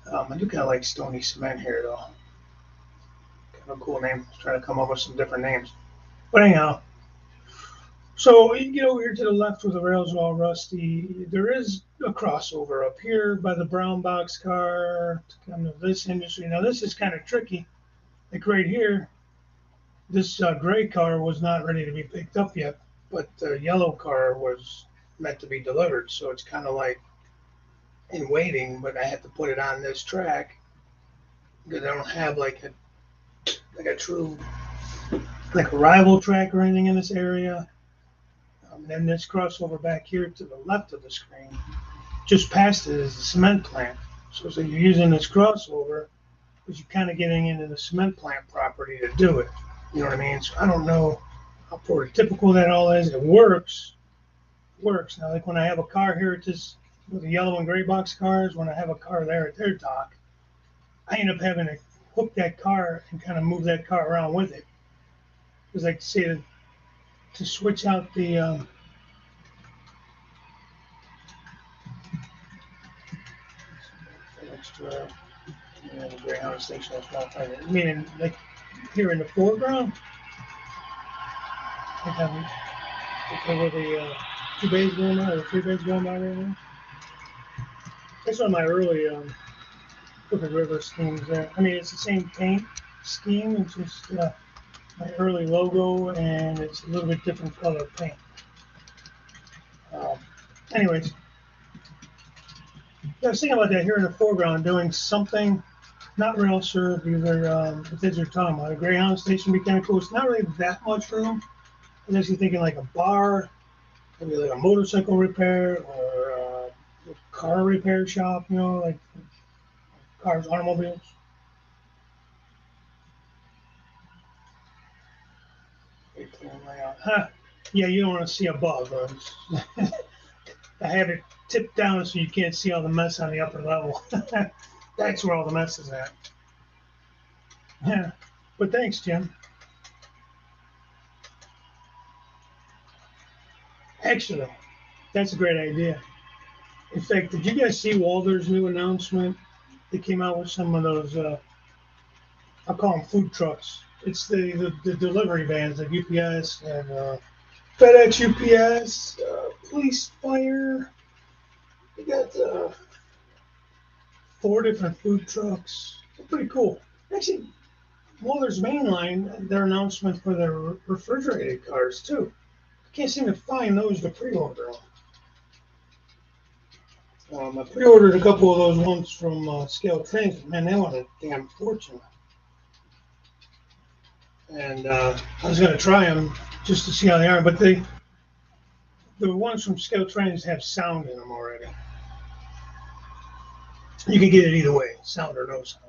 I do kind of like Stony Cement here, though. Kind of a cool name. I was trying to come up with some different names. But anyhow, so you get over here to the left where the rails are all rusty. There is a crossover up here by the brown box car to come to this industry. Now, this is kind of tricky. Like right here, this gray car was not ready to be picked up yet, but the yellow car was meant to be delivered. So it's kind of like in waiting, but I had to put it on this track because I don't have like a true like arrival track or anything in this area. Then this crossover back here to the left of the screen just past it is the cement plant. So it's like you're using this crossover, but you're kind of getting into the cement plant property to do it. You know what I mean? So I don't know how prototypical that all is. It works. Works. Now, like when I have a car here at this, with the yellow and gray box cars, when I have a car there at their dock, I end up having to hook that car and kind of move that car around with it. Because like say to switch out the extra Greyhound station, that's not finding it. Meaning like here in the foreground, like where the two bays going by or the three bays going by right now. That's one of my early Crooked River schemes there. I mean, it's the same paint scheme, it's just my early logo, and it's a little bit different color paint. Anyways, yeah, I was thinking about that here in the foreground, doing something, not real sure either if this you're talking about. A Greyhound station would be kind of cool. It's not really that much room. I was actually thinking like a bar, maybe like a motorcycle repair or a car repair shop, you know, like cars, automobiles. Huh. Yeah, you don't want to see above. I have it tipped down so you can't see all the mess on the upper level. That's where all the mess is at. Yeah, but thanks, Jim. Actually, that's a great idea. In fact, did you guys see Walter's new announcement? They came out with some of those, I'll call them food trucks. It's the delivery vans like UPS and FedEx, UPS, police, fire. They got 4 different food trucks. They're pretty cool. Actually, Walter's mainline, their announcement for their refrigerated cars too. I can't seem to find those to pre-order. I pre-ordered a couple of those ones from Scale Transit. Man, they want a damn fortune. And I was going to try them just to see how they are, but the ones from Scale Transit have sound in them already. You can get it either way, sound or no sound.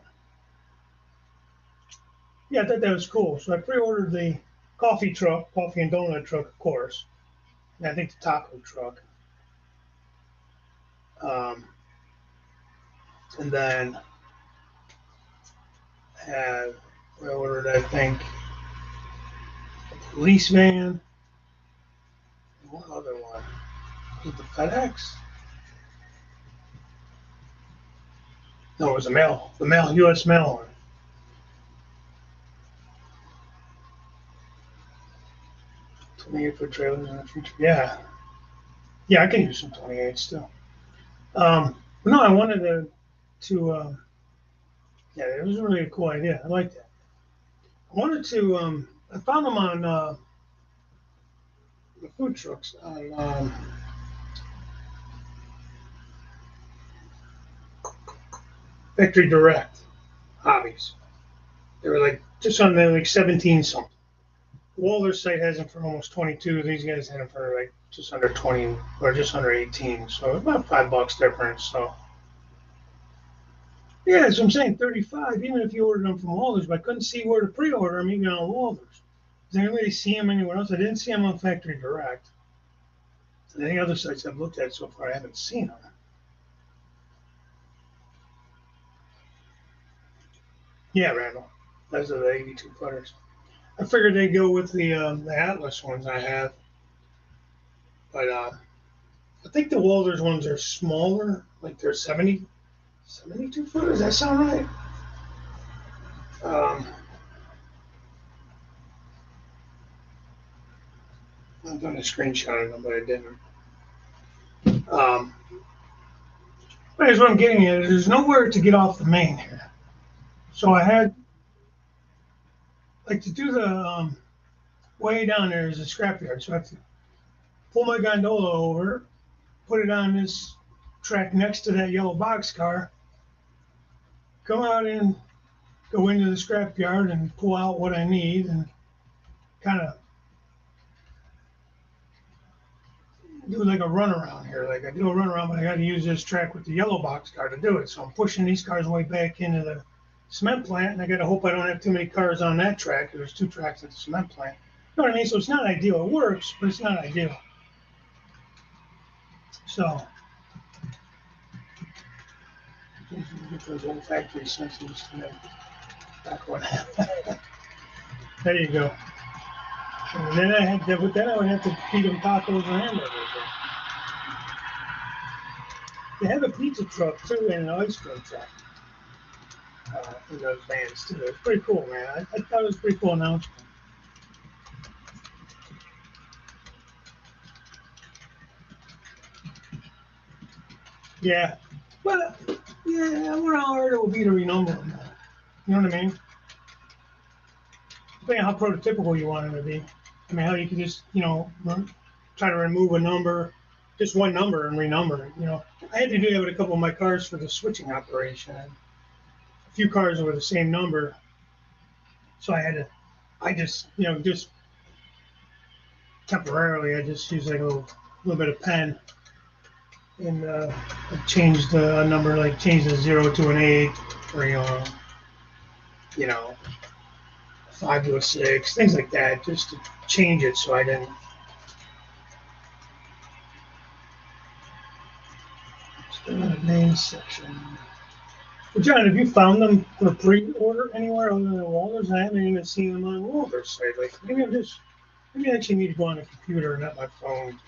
Yeah, I thought that was cool. So I pre-ordered the coffee and donut truck, of course. And I think the taco truck. And then I ordered, I think, a police van. One other one. Was it the FedEx? No, it was the U.S. mail one. 28-foot trailers in the future. Yeah. Yeah, I can use some 28 still. No, I wanted to yeah, it was really a cool idea. I like that. I wanted to, I found them on the food trucks on Factory Direct Hobbies. They were like just on there like 17 something. Walter's site has them for almost 22. These guys had them for like just under 20 or just under 18. So about $5 difference. So yeah, so I'm saying 35. Even if you ordered them from Walter's, but I couldn't see where to pre-order them even on Walter's. Does anybody see them anywhere else? I didn't see them on Factory Direct. And any other sites I've looked at so far, I haven't seen them. Yeah, Randall. Those are the 82 footers. I figured they'd go with the Atlas ones I have. But I think the Walters ones are smaller, like they're 72 footers. Does that sound right? I'm going to screenshot them, but I didn't. But what I'm getting at is there's nowhere to get off the main here. So I had, like, to do the way down there is a scrapyard. So I have to pull my gondola over, put it on this track next to that yellow box car, come out and go into the scrapyard and pull out what I need and kind of do like a runaround here. Like I do a runaround, but I got to use this track with the yellow box car to do it. So I'm pushing these cars way back into the cement plant, and I got to hope I don't have too many cars on that track, because there's 2 tracks at the cement plant. You know what I mean? So it's not ideal. It works, but it's not ideal. So get those old factory sensors to make back one. There you go. And then I would have to feed them tacos and hamburgers. They have a pizza truck too and an ice cream truck in those vans too. It's pretty cool, man. I thought it was a pretty cool announcement. Yeah, but yeah, I wonder how hard it will be to renumber them. You know what I mean? Depending on how prototypical you want them to be. I mean, how you can just, try to remove a number, just one number, and renumber it. I had to do that with a couple of my cars for the switching operation. A few cars were the same number, so I just temporarily, I just used like a little bit of pen and changed the number, like change the 0 to an 8, or 5 to a 6, things like that, just to change it so I didn't. Still in the name section. Well, John, have you found them for pre-order anywhere other than Walters? I haven't even seen them on Walters' site. Like maybe I actually need to go on the computer and not my phone.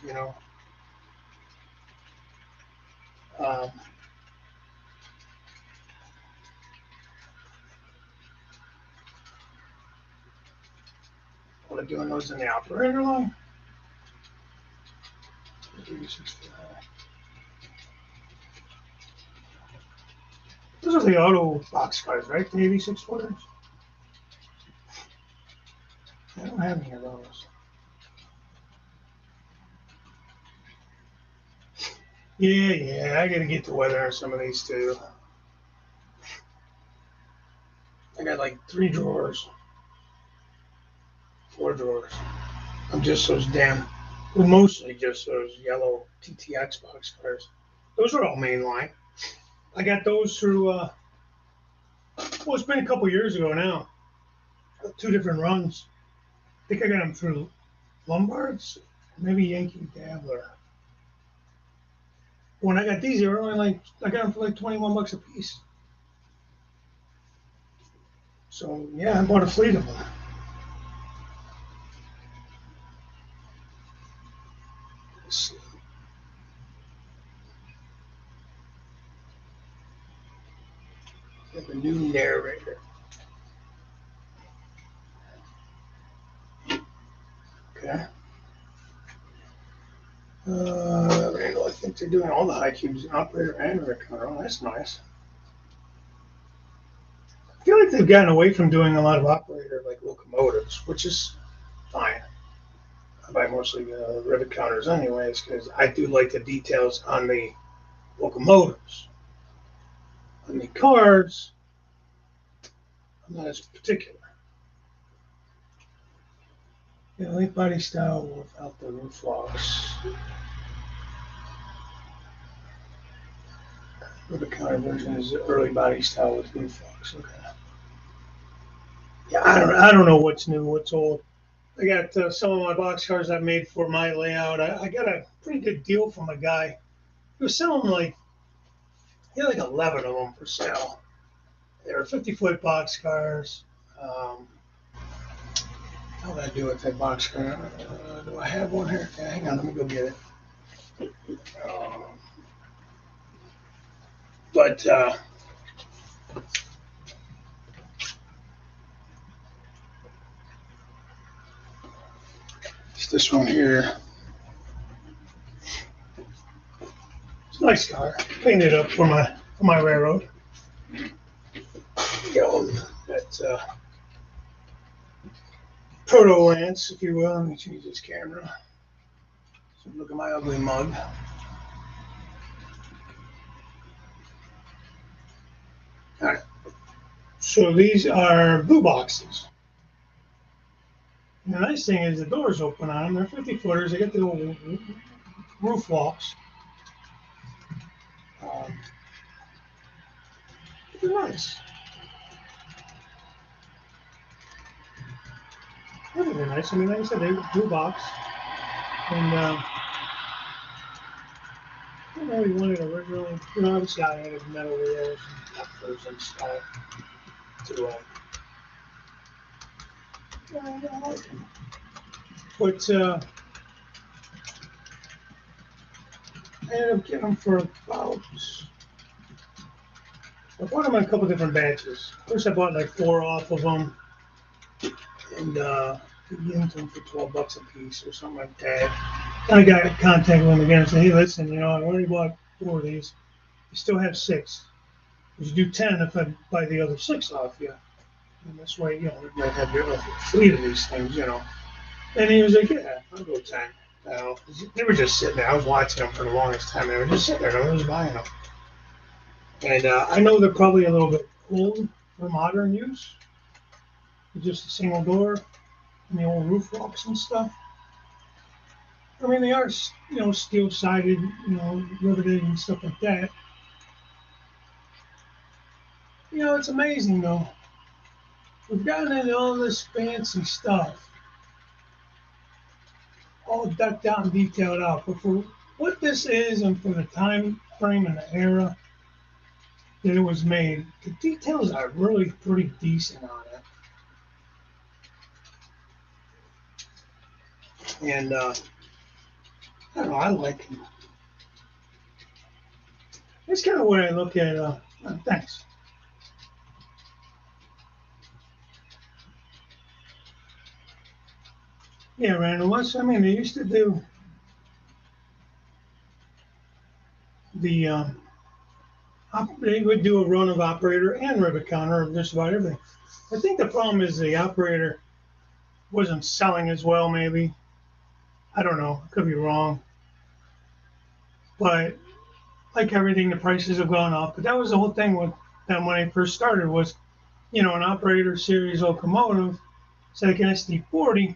What are doing those in the operator line? Those are the auto box cars, right? The 86 footers. I don't have any of those. Yeah, I gotta get the weather on some of these too. I got like 3 drawers, 4 drawers. I'm just those mostly just those yellow TTX box cars. Those are all mainline. I got those through, well, it's been a couple years ago now. 2 different runs. I think I got them through Lombard's, maybe Yankee Dabbler. When I got these, they were only I got them for like $21 a piece. So yeah, I bought a fleet of them. Let's see. I have a new narrator. Okay. Randall, I think they're doing all the high cubes, operator and recorder. Oh, that's nice. I feel like they've gotten away from doing a lot of operator like locomotives, which is fine. I buy mostly rivet counters anyways, because I do like the details on the locomotives. On the cars, I'm not as particular. Yeah, late body style without the roof locks. The counter version is the early body style with roof locks. Okay. Yeah, I don't know what's new, what's old. I got some of my box cars I've made for my layout. I got a pretty good deal from a guy. He was selling he had like 11 of them for sale. They were 50-foot box cars. How would I do with that box car? Do I have one here? Okay, hang on, let me go get it. But it's this one here. It's a nice car. Cleaned it up for my railroad. That Proto Lance, if you will. Let me change this camera. So look at my ugly mug. All right. So these are blue boxes. And the nice thing is the doors open on them. They're 50 footers. They got the little roof walks. They're nice. They're nice. I mean, like I said, they're blue box. And I don't know what he wanted originally. You know, obviously I added metal wheels and buffers and stuff to I like them. But I ended up getting them for about. I bought them in a couple different batches. First, I bought like 4 off of them, and getting them for $12 a piece or something like that. Kind of got in contact with them again and said, "Hey, listen, you know, I already bought 4 of these. You still have 6. You do 10 if I buy the other 6 off you. And this way, you know, you might have your fleet of these things, you know." And he was like, "Yeah, I'll go 10." You know, they were just sitting there. I was watching them for the longest time. They were just sitting there. No one was buying them. And I know they're probably a little bit old for modern use. Just a single door and the old roof walks and stuff. I mean, they are, you know, steel sided, you know, riveted and stuff like that. You know, it's amazing though. We've gotten into all this fancy stuff, all decked out and detailed out. But for what this is and for the time frame and the era that it was made, the details are really pretty decent on it. And I don't know, I like it. That's kind of what I look at. Thanks. Yeah, Randall. I mean, they used to do the. They would do a run of operator and rivet counter of just about everything. I think the problem is the operator wasn't selling as well. Maybe I don't know. I could be wrong. But like everything, the prices have gone up. But that was the whole thing with them when I first started was, you know, an operator series locomotive, it's like an SD40.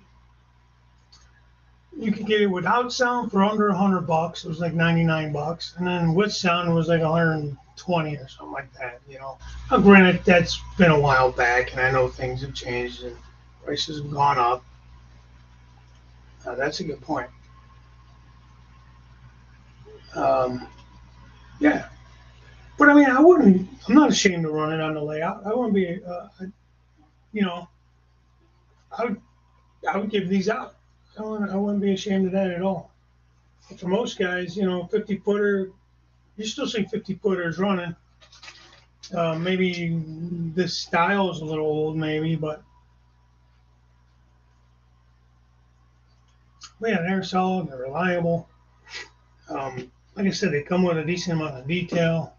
You could get it without sound for under $100. It was like $99, and then with sound it was like 120 or something like that. You know, now, granted that's been a while back, and I know things have changed and prices have gone up. That's a good point. Um, yeah, but I mean, I wouldn't. I'm not ashamed to run it on the layout. I wouldn't be. You know, I would. I would give these out. I wouldn't be ashamed of that at all. For most guys, you know, 50 footer, you still see 50 footers running. Maybe this style is a little old, maybe, but yeah, they're solid, they're reliable. Like I said, they come with a decent amount of detail.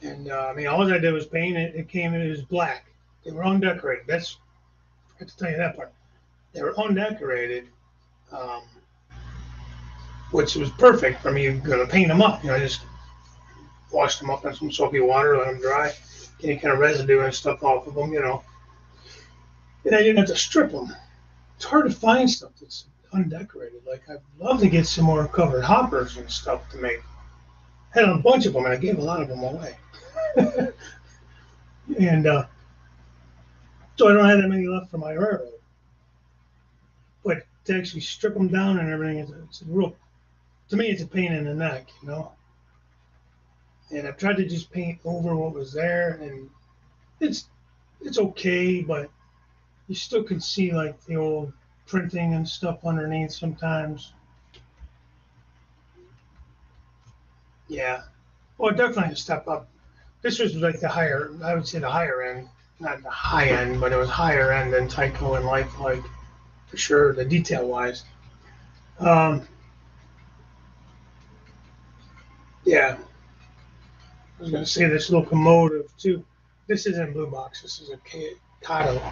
And I mean, all I did was paint it. It was black. They were undecorated. I have to tell you that part. They were undecorated, um, which was perfect for me. Going to paint them up. You know, I just washed them up in some soapy water, let them dry, get any kind of residue and stuff off of them, you know. And I didn't have to strip them. It's hard to find stuff that's undecorated. Like, I'd love to get some more covered hoppers and stuff to make. I had a bunch of them, and I gave a lot of them away. And so I don't have that many left for my railroad. But to actually strip them down and everything, it's a real, to me, it's a pain in the neck, you know. And I've tried to just paint over what was there, and it's okay, but you still can see like the old printing and stuff underneath sometimes. Yeah. Well, definitely a step up. This was like the higher, I would say the higher end, not the high end, but it was higher end than Tyco and Lifelike for sure, the detail wise. Um, yeah. I was going to say this locomotive too. This isn't Blue Box. This is a Kato.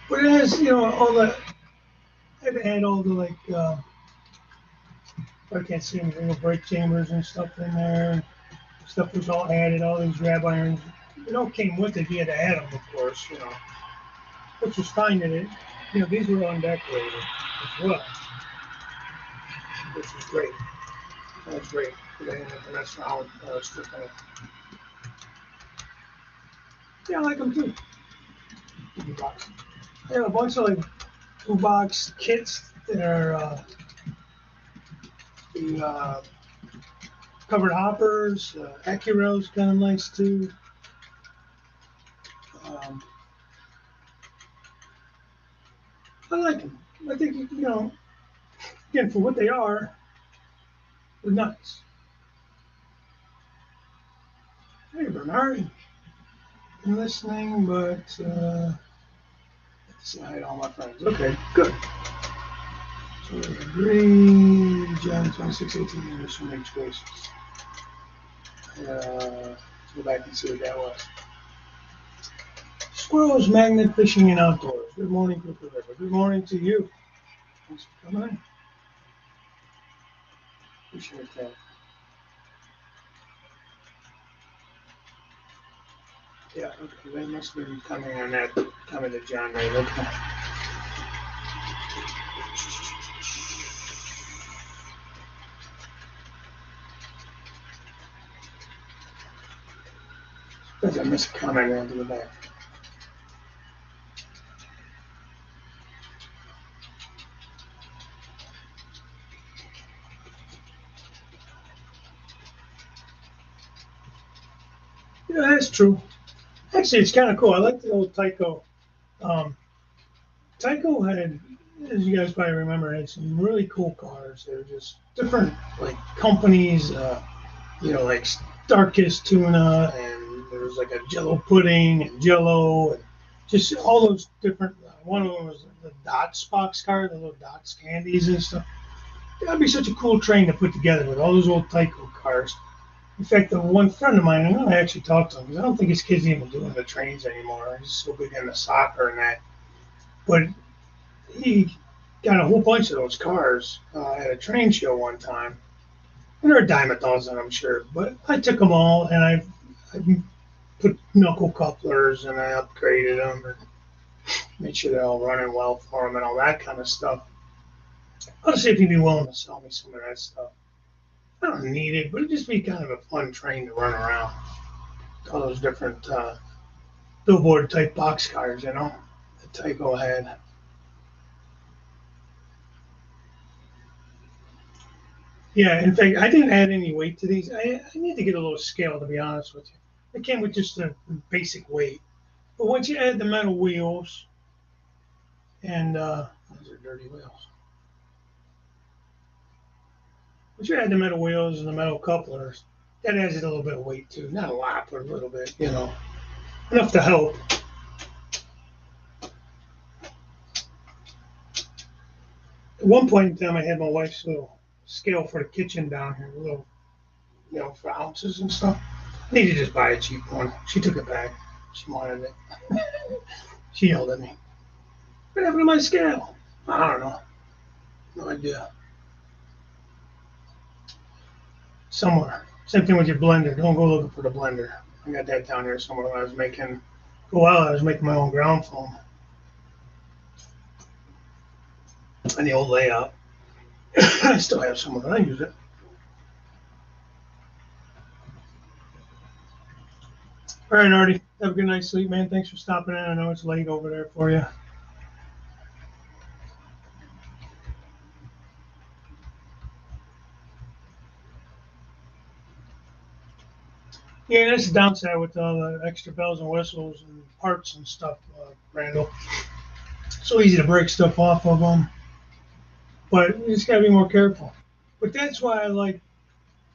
But it has, you know, all the, I've had all the like, I can't see anything, the brake chambers and stuff in there. Stuff was all added, all these grab irons. It all came with it. You had to add them, of course, you know. Which was fine in it. You know, these were undecorated as well. which is great. That's great. They have a nice round strip on it. Yeah, I like them too. Box. I have a bunch of like toolbox kits that are the covered hoppers. Accuro's kind of nice too. I like them. I think, you know, again, for what they are, they're nice. Hey, Bernard, I'm listening, but let's say hi to all my friends. Okay, good. So we agree, John 26:18, there's so many choices. Let's go back and see what that was. Squirrels, magnet fishing, and outdoors. Good morning, Group of River. Good morning to you. Thanks for coming in. Appreciate that. Yeah, okay, they must have been coming on that, coming to John right, okay. Because I missed a comment into the back. Yeah, that's true. Actually, it's kind of cool. I like the old Tyco. Tyco had, as you guys probably remember, had some really cool cars. They were just different, like companies. You know, like Starkist Tuna, and there was like a Jello pudding and Jello, and just all those different. One of them was the Dots box car, the little Dots candies and stuff. That'd be such a cool train to put together with all those old Tyco cars. In fact, the one friend of mine, I'm going to actually talk to him because I don't think his kid's even doing the trains anymore. He's so big into soccer and that. But he got a whole bunch of those cars at a train show one time. And they're a dime a dozen, I'm sure. But I took them all and I put knuckle couplers and I upgraded them and made sure they're all running well for him and all that kind of stuff. I'll see if he'd be willing to sell me some of that stuff. I don't need it, but it'd just be kind of a fun train to run around. All those different billboard type boxcars, you know, that Tyco had. Yeah, in fact, I didn't add any weight to these. I need to get a little scale, to be honest with you. It came with just a basic weight. But once you add the metal wheels, and those are dirty wheels. Once you add the metal wheels and the metal couplers, that adds a little bit of weight too. Not a lot, but a little bit, you know. Enough to help. At one point in time, I had my wife's little scale for the kitchen down here, a little, you know, for ounces and stuff. I need to just buy a cheap one. She took it back. She wanted it. She yelled at me. What happened to my scale? I don't know. No idea. Somewhere. Same thing with your blender. Don't go looking for the blender. I got that down here somewhere when I was making, for a while I was making my own ground foam. And the old layout. I still have some of it. I use it. All right, Artie. Have a good night's sleep, man. Thanks for stopping in. I know it's late over there for you. Yeah, that's the downside with all the extra bells and whistles and parts and stuff, Randall. So easy to break stuff off of them. But you just got to be more careful. But that's why I like,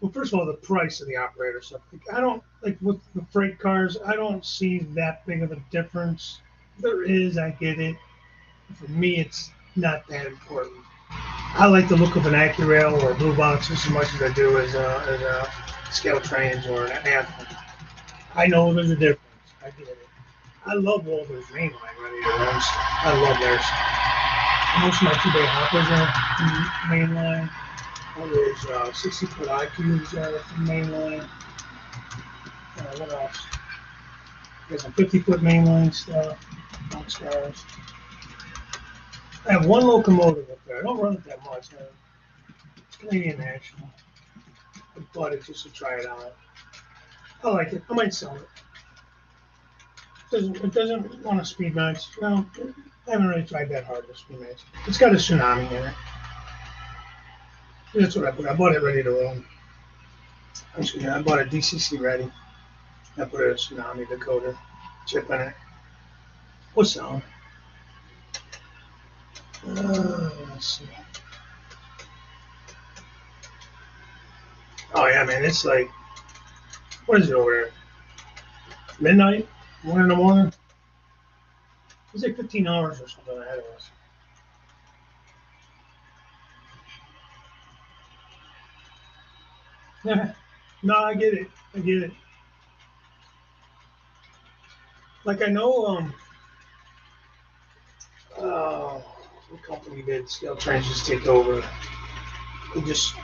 well, first of all, the price of the operator stuff. Like, I don't, like with the freight cars, I don't see that big of a difference. There is, I get it. For me, it's not that important. I like the look of an AccuRail or a Blue Box just as much as I do as a scale trains or an Anthem. I know there's a difference. I get it. I love Walter's mainline ready to run stuff. I love theirs. Most of my 2-bay hoppers are mainline. All those 60-foot IQs are from mainline. What else? There's some 50-foot mainline stuff. Boxcars. I have one locomotive up there. I don't run it that much. It's Canadian National. I bought it just to try it out. I like it. I might sell it. It doesn't want a speed match. Well, I haven't really tried that hard with speed match. It's got a tsunami in it. That's what I put. I bought it ready to run. Excuse me, I bought a DCC ready. I put a tsunami decoder chip in it. What's that one? Let's see. Oh yeah, man, it's like, what is it over there? Midnight? 1 in the morning? It's like 15 hours or something ahead of us. No, I get it. I get it. Like I know, what company did scale trains just take over? And just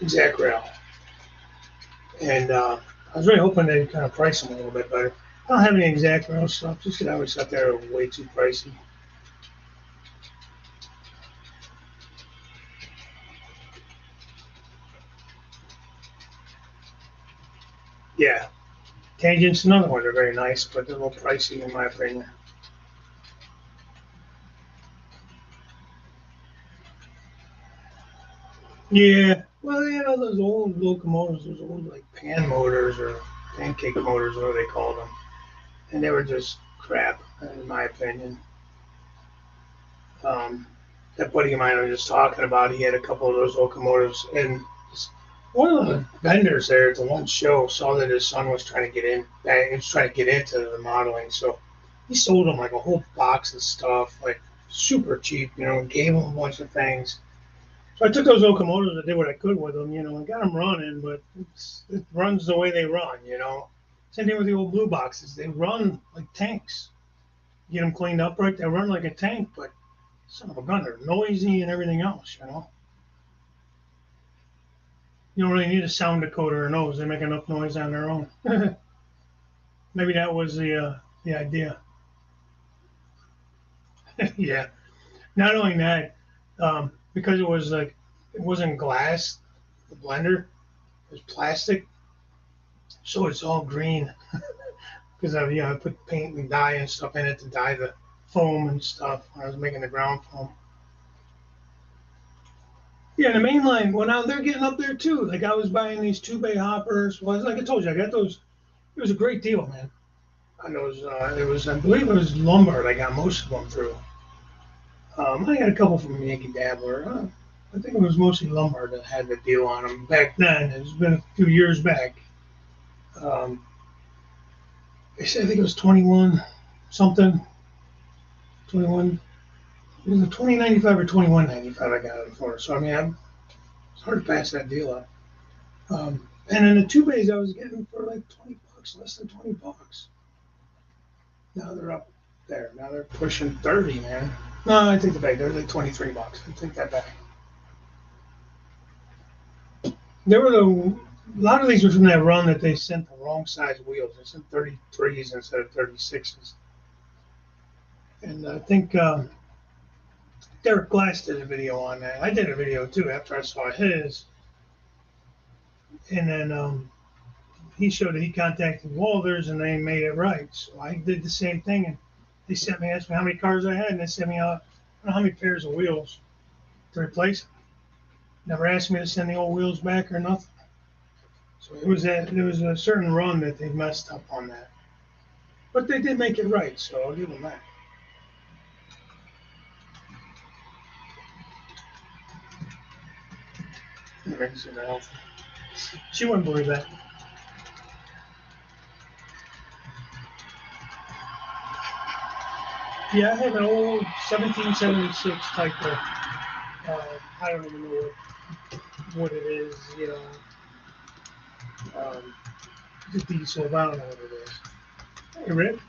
exact rail. And I was really hoping they'd kind of price them a little bit better. I don't have any exact rail stuff, just because I always thought they were way too pricey. Yeah. Tangents, another one, they're very nice, but they're a little pricey in my opinion. Yeah, well, you know, those old locomotives, those old like pan motors or pancake motors, whatever they call them, and they were just crap, in my opinion. Um, that buddy of mine I was just talking about, he had a couple of those locomotives, and one of the vendors there at the one show saw that his son was trying to get in, he was trying to get into the modeling, so he sold him like a whole box of stuff, like super cheap, you know, and gave him a bunch of things. So I took those locomotives and did what I could with them, you know, and got them running, but it runs the way they run, you know. Same thing with the old blue boxes. They run like tanks. Get them cleaned up right, they run like a tank, but son of a gun, they're noisy and everything else, you know. You don't really need a sound decoder or nose. They make enough noise on their own. Maybe that was the idea. Yeah. Not only that, because it was like it wasn't glass, the blender, it was plastic, so it's all green. Because I put paint and dye and stuff in it to dye the foam and stuff when I was making the ground foam. Yeah, the main line. Well, now they're getting up there too. Like I was buying these 2-bay hoppers. Well, like I told you, I got those. It was a great deal, man. On those, it was, I believe it was Lombard. I got most of them through. I got a couple from Yankee Dabbler. I think it was mostly Lombard that had the deal on them back then. It's been a few years back. Um, they said I think it was 21 something, 21. It was a 20.95 or 21.95 I got it for. So I mean, it's hard to pass that deal up. And then the 2-bays I was getting for like $20, less than $20. Now they're up there. Now they're pushing 30, man. No, I take the back. They're like $23. I take that back. There were a lot of these were from that run that they sent the wrong size wheels. They sent 33s instead of 36s. And I think Derek Glass did a video on that. I did a video too after I saw his. And then he showed that he contacted Walters and they made it right. So I did the same thing. And they sent me, asked me how many cars I had, and they sent me out, I don't know how many pairs of wheels to replace them. Never asked me to send the old wheels back or nothing. So it was a certain run that they messed up on that. But they did make it right, so I'll give them that. She wouldn't believe that. Yeah, I have an old 1776 type of, I don't even know what it is, you know, the diesel, I don't know what it is. Hey, Rick.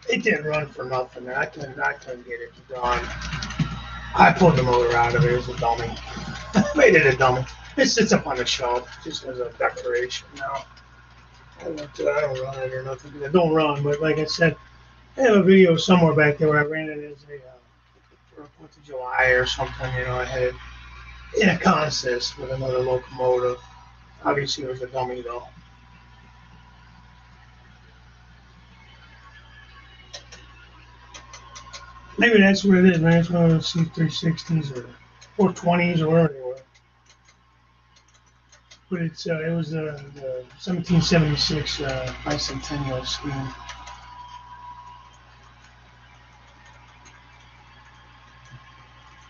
It didn't run for nothing. I couldn't get it to run. I pulled the motor out of it as a dummy. Made it a dummy. It sits up on the shelf just as a decoration now. I don't run it or nothing. I don't run, but like I said, I have a video somewhere back there where I ran it as a 4th of July or something. You know, I had it in a consist with another locomotive. Obviously, it was a dummy though. Maybe that's what it is, man. It's one of those C360s or 420s or whatever they were. But it was the 1776 bicentennial scheme.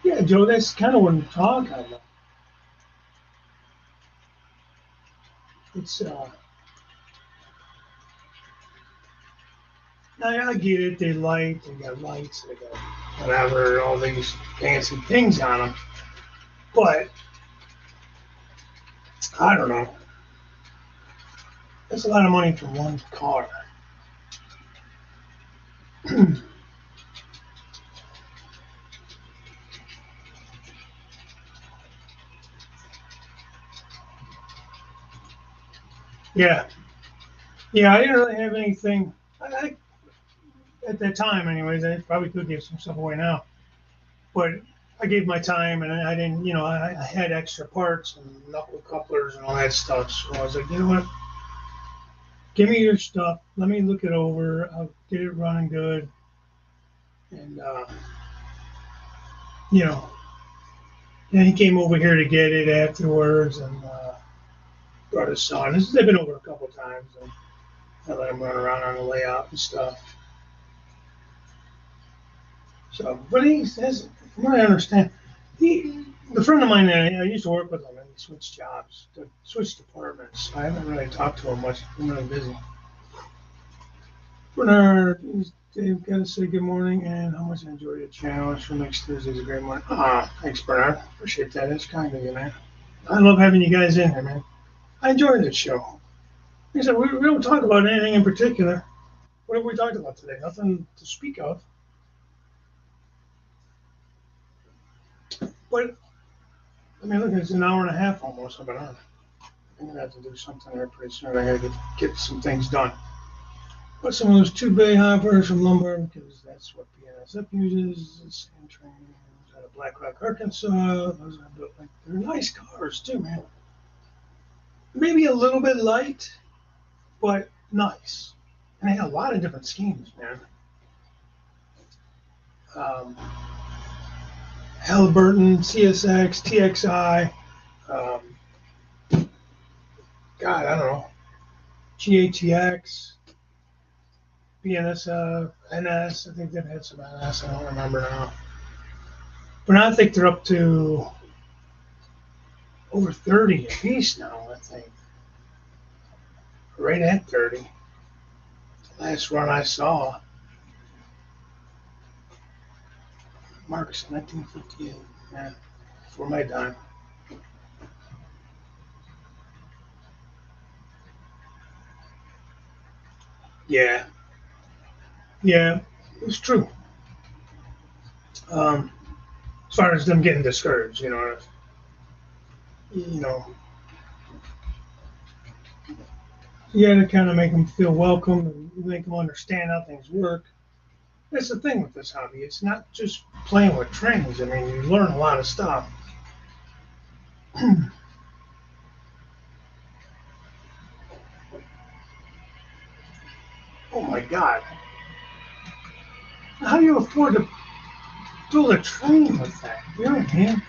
Yeah, Joe, that's kind of what I'm talking about. It's I get it. They got lights, they got whatever, all these fancy things on them. But I don't know. That's a lot of money for one car. Yeah, yeah. I didn't really have anything. At that time, anyways, I probably could give some stuff away now. But I gave my time, and I didn't. You know, I had extra parts and knuckle couplers and all that stuff. So I was like, you know what? Give me your stuff. Let me look it over. I'll get it running good. And you know, and he came over here to get it afterwards, and brought his son. They've been over a couple of times, and I let him run around on the layout and stuff. So, but he says, from what I understand, the friend of mine that I used to work with him, and he switched jobs, switched departments. I haven't really talked to him much. I'm really busy. Bernard, Dave, gotta say good morning and how much I enjoyed the challenge for next Thursday's a great morning. Thanks, Bernard. Appreciate that. It's kind of you, man. I love having you guys in here, man. I enjoy this show. Like I said, we don't talk about anything in particular. What have we talked about today? Nothing to speak of. But, I mean, look, it's an hour and a half almost I've been on. I'm going to have to do something there pretty soon. I got to get some things done. But some of those 2-bay hoppers from Lombard, because that's what BNSF uses. The same train out of Black Rock, Arkansas. Those are built like, they're nice cars too, man. Maybe a little bit light, but nice. And they had a lot of different schemes, man. Halliburton, CSX, TXI, God, I don't know, GATX, BNSF, NS. I think they've had some NS. I don't remember now. But now I think they're up to over 30 a piece now, I think. Right at 30. Last run I saw. Marks 1958, man, before my time. Yeah, yeah, it's true. As far as them getting discouraged, you know, you got to kind of make them feel welcome and make them understand how things work. That's the thing with this hobby. It's not just playing with trains. I mean, you learn a lot of stuff. Oh my God. How do you afford to build a train with that? You know what I mean?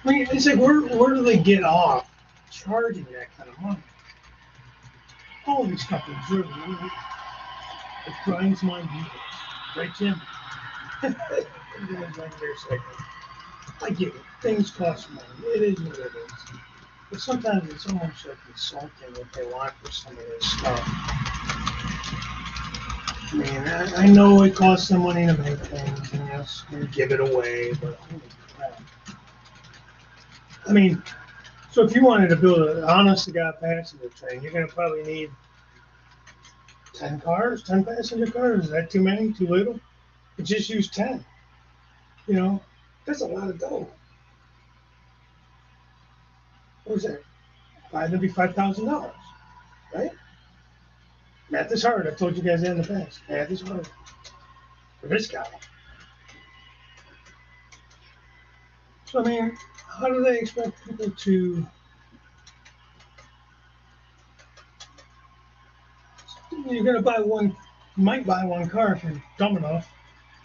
I mean, it's like, where do they get off charging that kind of money? All these companies really, it grinds my gears. Right, Jim? I get it. Things cost money. It is what it is. But sometimes it's almost like insulting what they want for some of this stuff. I mean, I know it costs them money to make things, and yes, you give it away, but holy crap. I mean, so if you wanted to build an honest-to-God passenger train, you're going to probably need 10 cars, 10 passenger cars. Is that too many, too little? But just use 10. You know, that's a lot of dough. What was that? That'd be $5,000, right? Math is hard. I've told you guys that in the past. Math is hard for this guy. So I mean, how do they expect people to? You're gonna buy one, you might buy one car if you're dumb enough.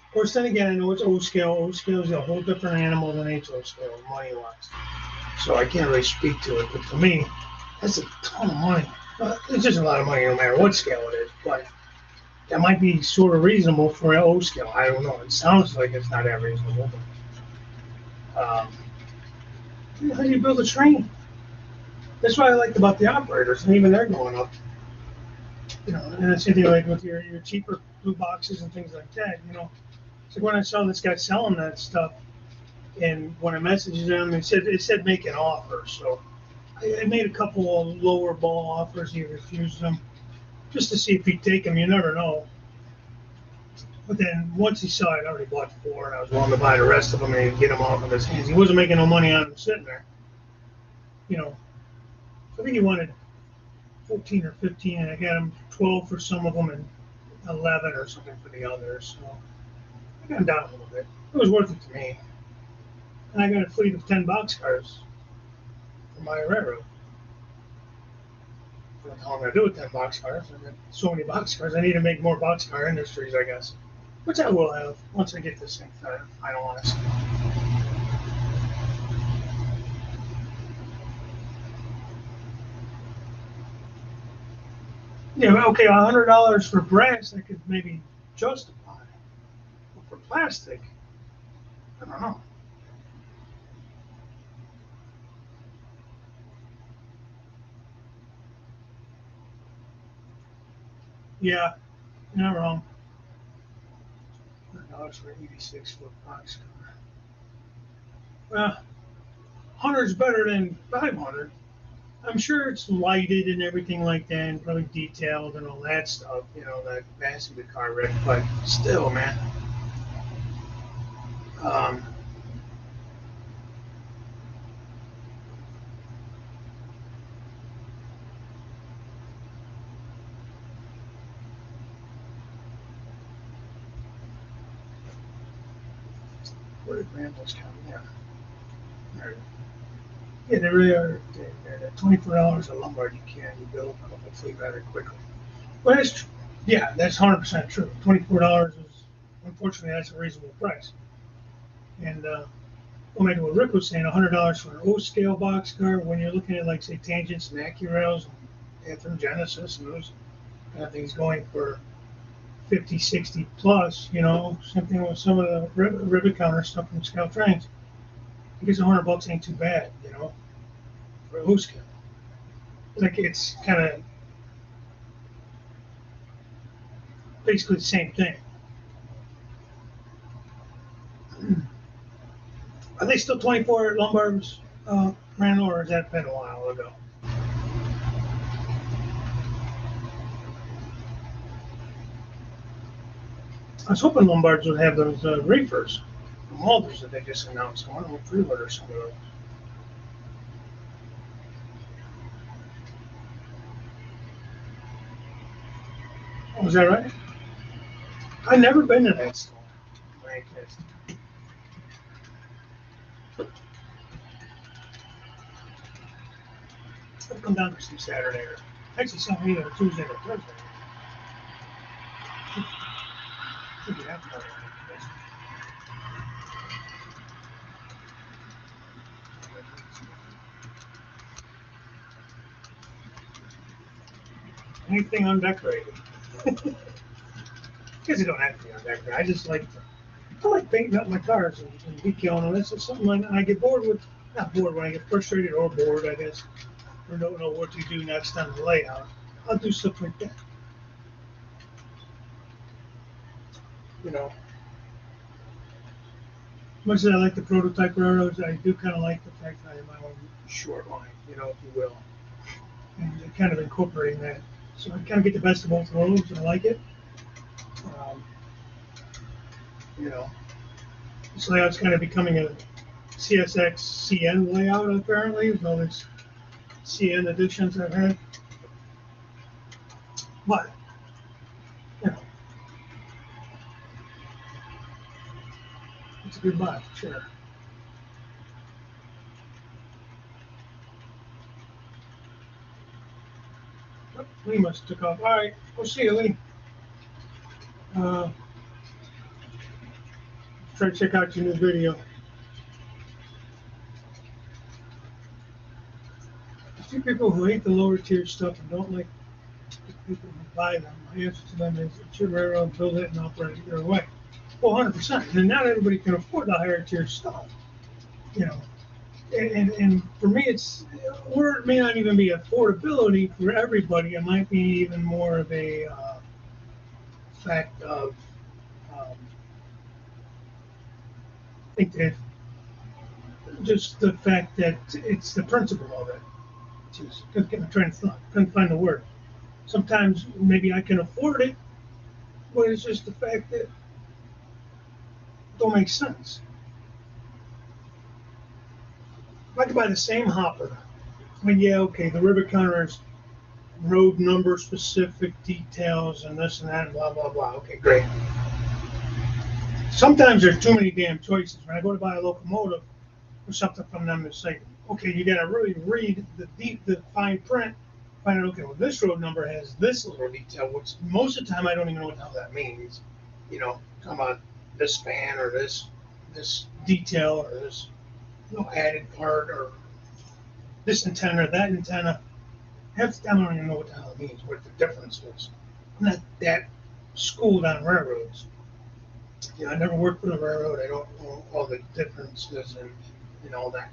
Of course, then again, I know it's O scale. O scale is a whole different animal than HO scale, money wise. So I can't really speak to it. But to me, that's a ton of money. It's just a lot of money no matter what scale it is. But that might be sort of reasonable for an O scale. I don't know. It sounds like it's not that reasonable. But, how do you build a train? That's what I liked about the operators, and even they're going up. And it's anything like with your cheaper blue boxes and things like that. It's like when I saw this guy selling that stuff, and when I messaged him, it said make an offer. So I made a couple of lower ball offers. He refused them just to see if he'd take them. You never know. But then once he saw it, I already bought 4, and I was willing to buy the rest of them and he'd get them off of his hands. He wasn't making no money on them sitting there. I think he wanted 14 or 15, and I got him 12 for some of them and 11 or something for the others. So I got him down a little bit. It was worth it to me. And I got a fleet of 10 boxcars for my railroad. I don't know how I'm going to do with 10 boxcars. I've got so many boxcars. I need to make more boxcar industries, I guess. Which I will have once I get this thing finalized. Yeah, okay, $100 for brass I could maybe justify. But for plastic, I don't know. Yeah, you're not wrong. $100 for an 86-foot boxcar. Well, 100's better than 500. I'm sure it's lighted and everything like that, and probably detailed and all that stuff, that passenger car wreck, but still, man. Um, where did Randall's come? Yeah. Yeah, they really are. They're $24 a lumbar you build hopefully rather quickly. Well, that's true. Yeah, that's 100% true. $24 is, unfortunately, that's a reasonable price. And going back to what Rick was saying, $100 for an O-scale boxcar, when you're looking at, like, say, Tangents and AccuRails and Anthem Genesis and those kind of things going for 50, 60 plus, same thing with some of the rivet counter stuff from Scout Trains. I guess $100 ain't too bad, for a O-scale. Like, it's kind of basically the same thing. Are they still 24 lumbars, Randall, or has that been a while ago? I was hoping Lombards would have those reefers from Walters that they just announced. I want to pre-order some of those. Oh, is that right? I've never been to that store. I'll come down for some Saturday or actually some either Tuesday or Thursday. Should be after that. Anything undecorated. Because you don't have to be undecorated. I like painting up my cars and detailing them. This is something I get bored with. Not bored when I get frustrated or bored, I guess, or don't know what to do next on the layout. I'll do stuff like that. Much as I like the prototype railroads, I do kind of like the fact that I have my own short line, if you will, and kind of incorporating that. So I kind of get the best of both worlds. I like it. Um, you know, this layout's kind of becoming a CSX CN layout apparently, with all these CN additions I've had. But it's a good buy, sure. Lee must have took off. All right, we'll see you, Lee. Try to check out your new video. A few people who hate the lower tier stuff and don't like the people who buy them. My answer to them is it's your railroad, build it and operate it your way. Well, 100%. And not everybody can afford the higher tier stuff. You know, and for me, it's, or it may not even be affordability for everybody. It might be even more of a fact of, I think that just the fact that it's the principle of it. Just I'm trying to find the word. Sometimes maybe I can afford it, but it's just the fact that it don't make sense. If I could buy the same hopper, I mean, yeah, okay, the rivet counter is road number specific details and this and that and blah blah blah. Okay, great. Sometimes there's too many damn choices. When I go to buy a locomotive or something from them, it's like, okay, you got to really read the fine print. Find out, okay, well, this road number has this little detail, which most of the time I don't even know what the hell that means. You know, talking about this span or this detail or this added part or this antenna or that antenna. Half the time I don't even know what the hell it means, what the difference is. I'm not that schooled on railroads. You know, I never worked for the railroad. I don't know all the differences and all that.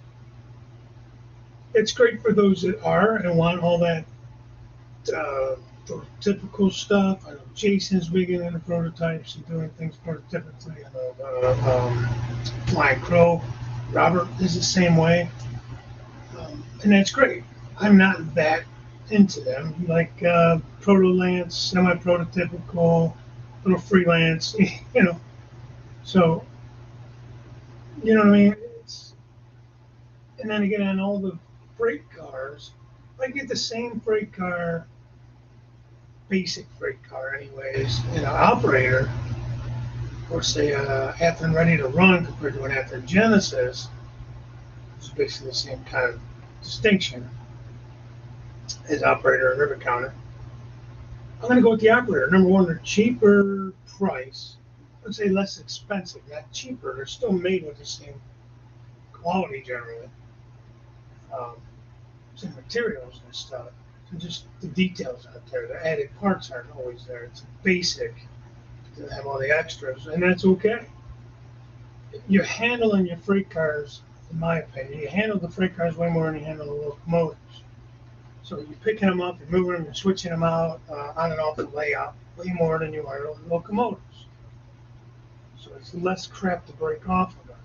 It's great for those that are and want all that typical stuff. I know Jason's big into prototypes and doing things prototypically. I know Flying Crow, Robert is the same way, and that's great. I'm not that into them, like Proto Lance, semi-prototypical, little freelance, you know. So, you know what I mean? And then again, on all the freight cars, I get the same freight car, basic freight car anyways, operator, or say Athearn Ready to Run compared to an Athearn Genesis, it's basically the same kind of distinction as operator and rivet counter. I'm going to go with the operator. Number one, they're cheaper price. Let's say less expensive, not cheaper. They're still made with the same quality generally. Same materials and stuff. So just the details out there. The added parts aren't always there. It's basic to have all the extras, and that's okay. You're handling your freight cars, in my opinion, you handle the freight cars way more than you handle the locomotives. So you're picking them up, you're moving them, you're switching them out on and off the layout way more than you are with locomotives. So it's less crap to break off of them.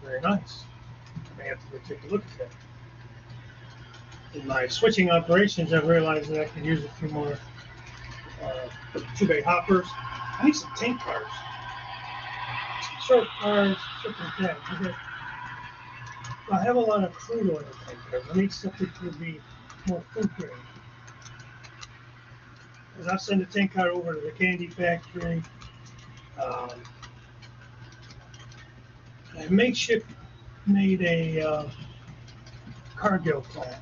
Very nice. I may have to go take a look at that. In my switching operations, I've realized that I could use a few more 2-bay hoppers. I need some tank cars. Short cars, stuff like that. I have a lot of crude oil tank cars. I need stuff that would be more food grade. Because I'll send a tank car over to the candy factory. I makeshift made a Cargill plant.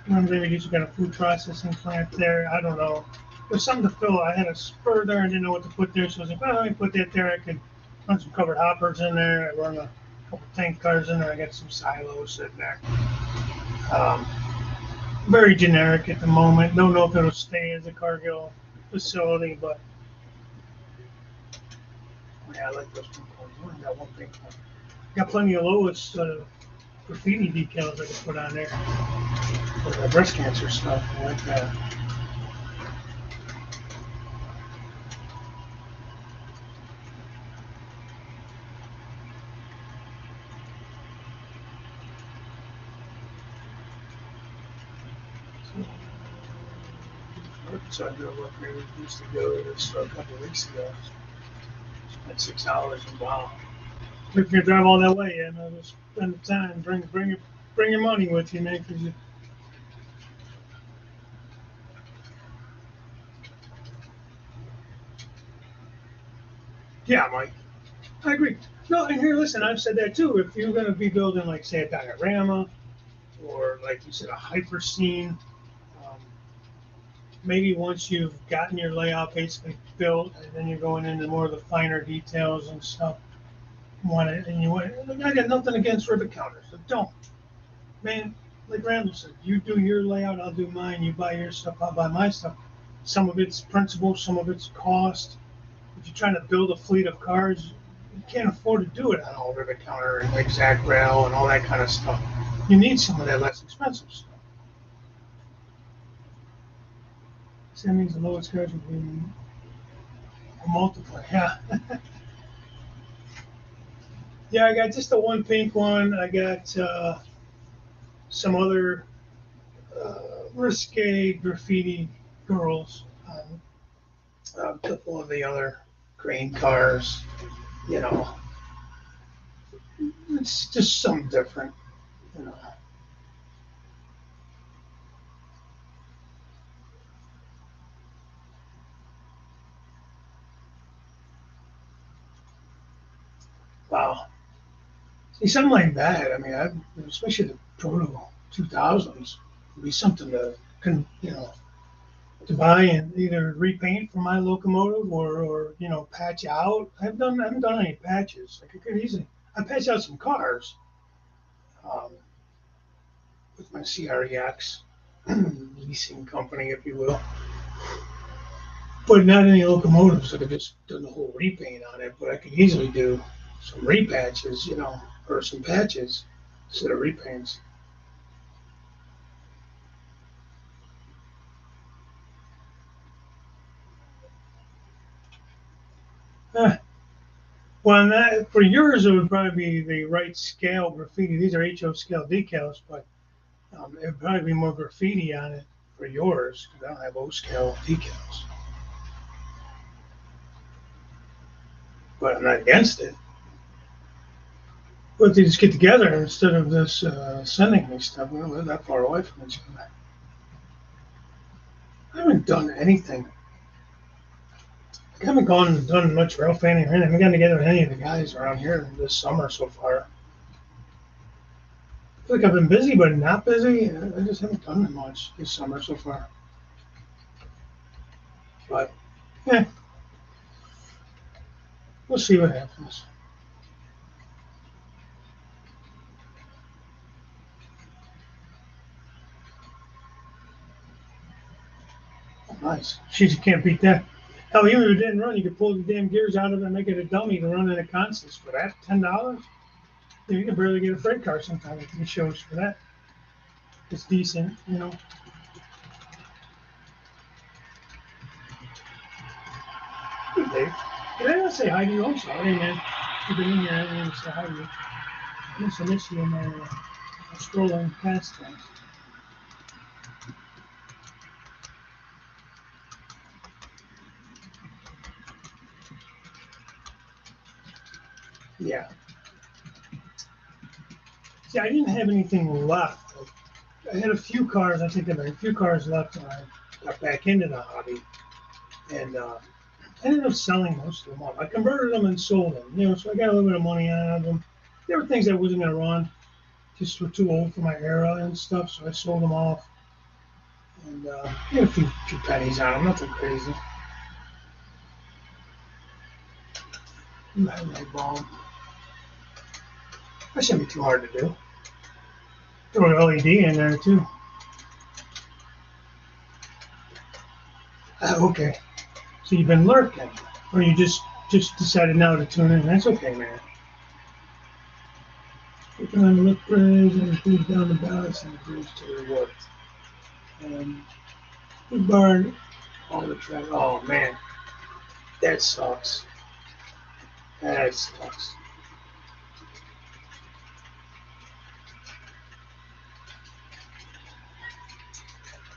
Maybe he's got a food processing plant there. I don't know. There's something to fill. I had a spur there and didn't know what to put there, so I was like, well, let me put that there. I could run some covered hoppers in there. I run a couple tank cars in there. I got some silos sitting there. Very generic at the moment. Don't know if it'll stay as a Cargill facility, but yeah, I like those two cars. I only got one big one. Got plenty of Lois graffiti decals I can put on there for the breast cancer stuff. I like that. So I drove up here. We used to go to this a couple of weeks ago. Spent 6 hours and wow. If you drive all that way, just spend the time. Bring your money with you, man, because Yeah, Mike, I agree. No, and here, listen, I've said that too. If you're going to be building, like, say, a diorama or, like you said, a hyper scene, um, maybe once you've gotten your layout basically built, and then you're going into more of the finer details and stuff. I got nothing against ribbon counters. So don't, man. Like Randall said, you do your layout, I'll do mine. You buy your stuff, I'll buy my stuff. Some of it's principle, some of it's cost. If you're trying to build a fleet of cars, you can't afford to do it on all ribbon counter and exact rail and all that kind of stuff. You need some of that less expensive stuff. So that means the lowest cars would be a multiple. Yeah. Yeah, I got just the one pink one. I got some other risque graffiti girls. A couple of the other green cars. You know, it's just something different. You know. Wow. See, something like that. I mean, especially the proto 2000s, would be something to, to buy and either repaint for my locomotive or patch out. I haven't done any patches. Like, I could easily. I patched out some cars um, with my CR&EX leasing company, if you will, but not any locomotives. I could just do the whole repaint on it. But I could easily do some repatches, or some patches instead of repaints. Eh, well, for yours, it would probably be the right scale graffiti. These are HO scale decals, but it would probably be more graffiti on it for yours because I don't have O scale decals. But I'm not against it. But they just get together instead of this sending me stuff. We don't live that far away from each other. I haven't done anything. I haven't gone and done much rail fanning or anything. I haven't gotten together with any of the guys around here this summer so far. I feel like I've been busy, but not busy. I just haven't done much this summer so far. But, yeah, we'll see what happens. Nice. Jeez, you can't beat that. Hell, even if it didn't run, you could pull the damn gears out of it and make it a dummy to run in a Constance for that. $10? Yeah, you can barely get a freight car sometimes at these shows for that. It's decent. Hey, Dave. Did anyone say hi to you? I'm sorry, man. You've been in here. I didn't even say hi to you. I must have missed you in my strolling past times. Yeah. See, I didn't have anything left. I had a few cars. I think I had a few cars left when I got back into the hobby. And I ended up selling most of them off. I converted them and sold them, so I got a little bit of money out of them. There were things that wasn't going to run, just were too old for my era and stuff, so I sold them off. And had a few pennies on them, nothing crazy. Light bulb. That shouldn't be too hard to do. Throw an LED in there too. Okay. So you've been lurking, or you just decided now to tune in. That's okay, man. Looking on the look bridge and move down the balance and the bridge to the work. We burned all the track. Oh man, that sucks. That sucks.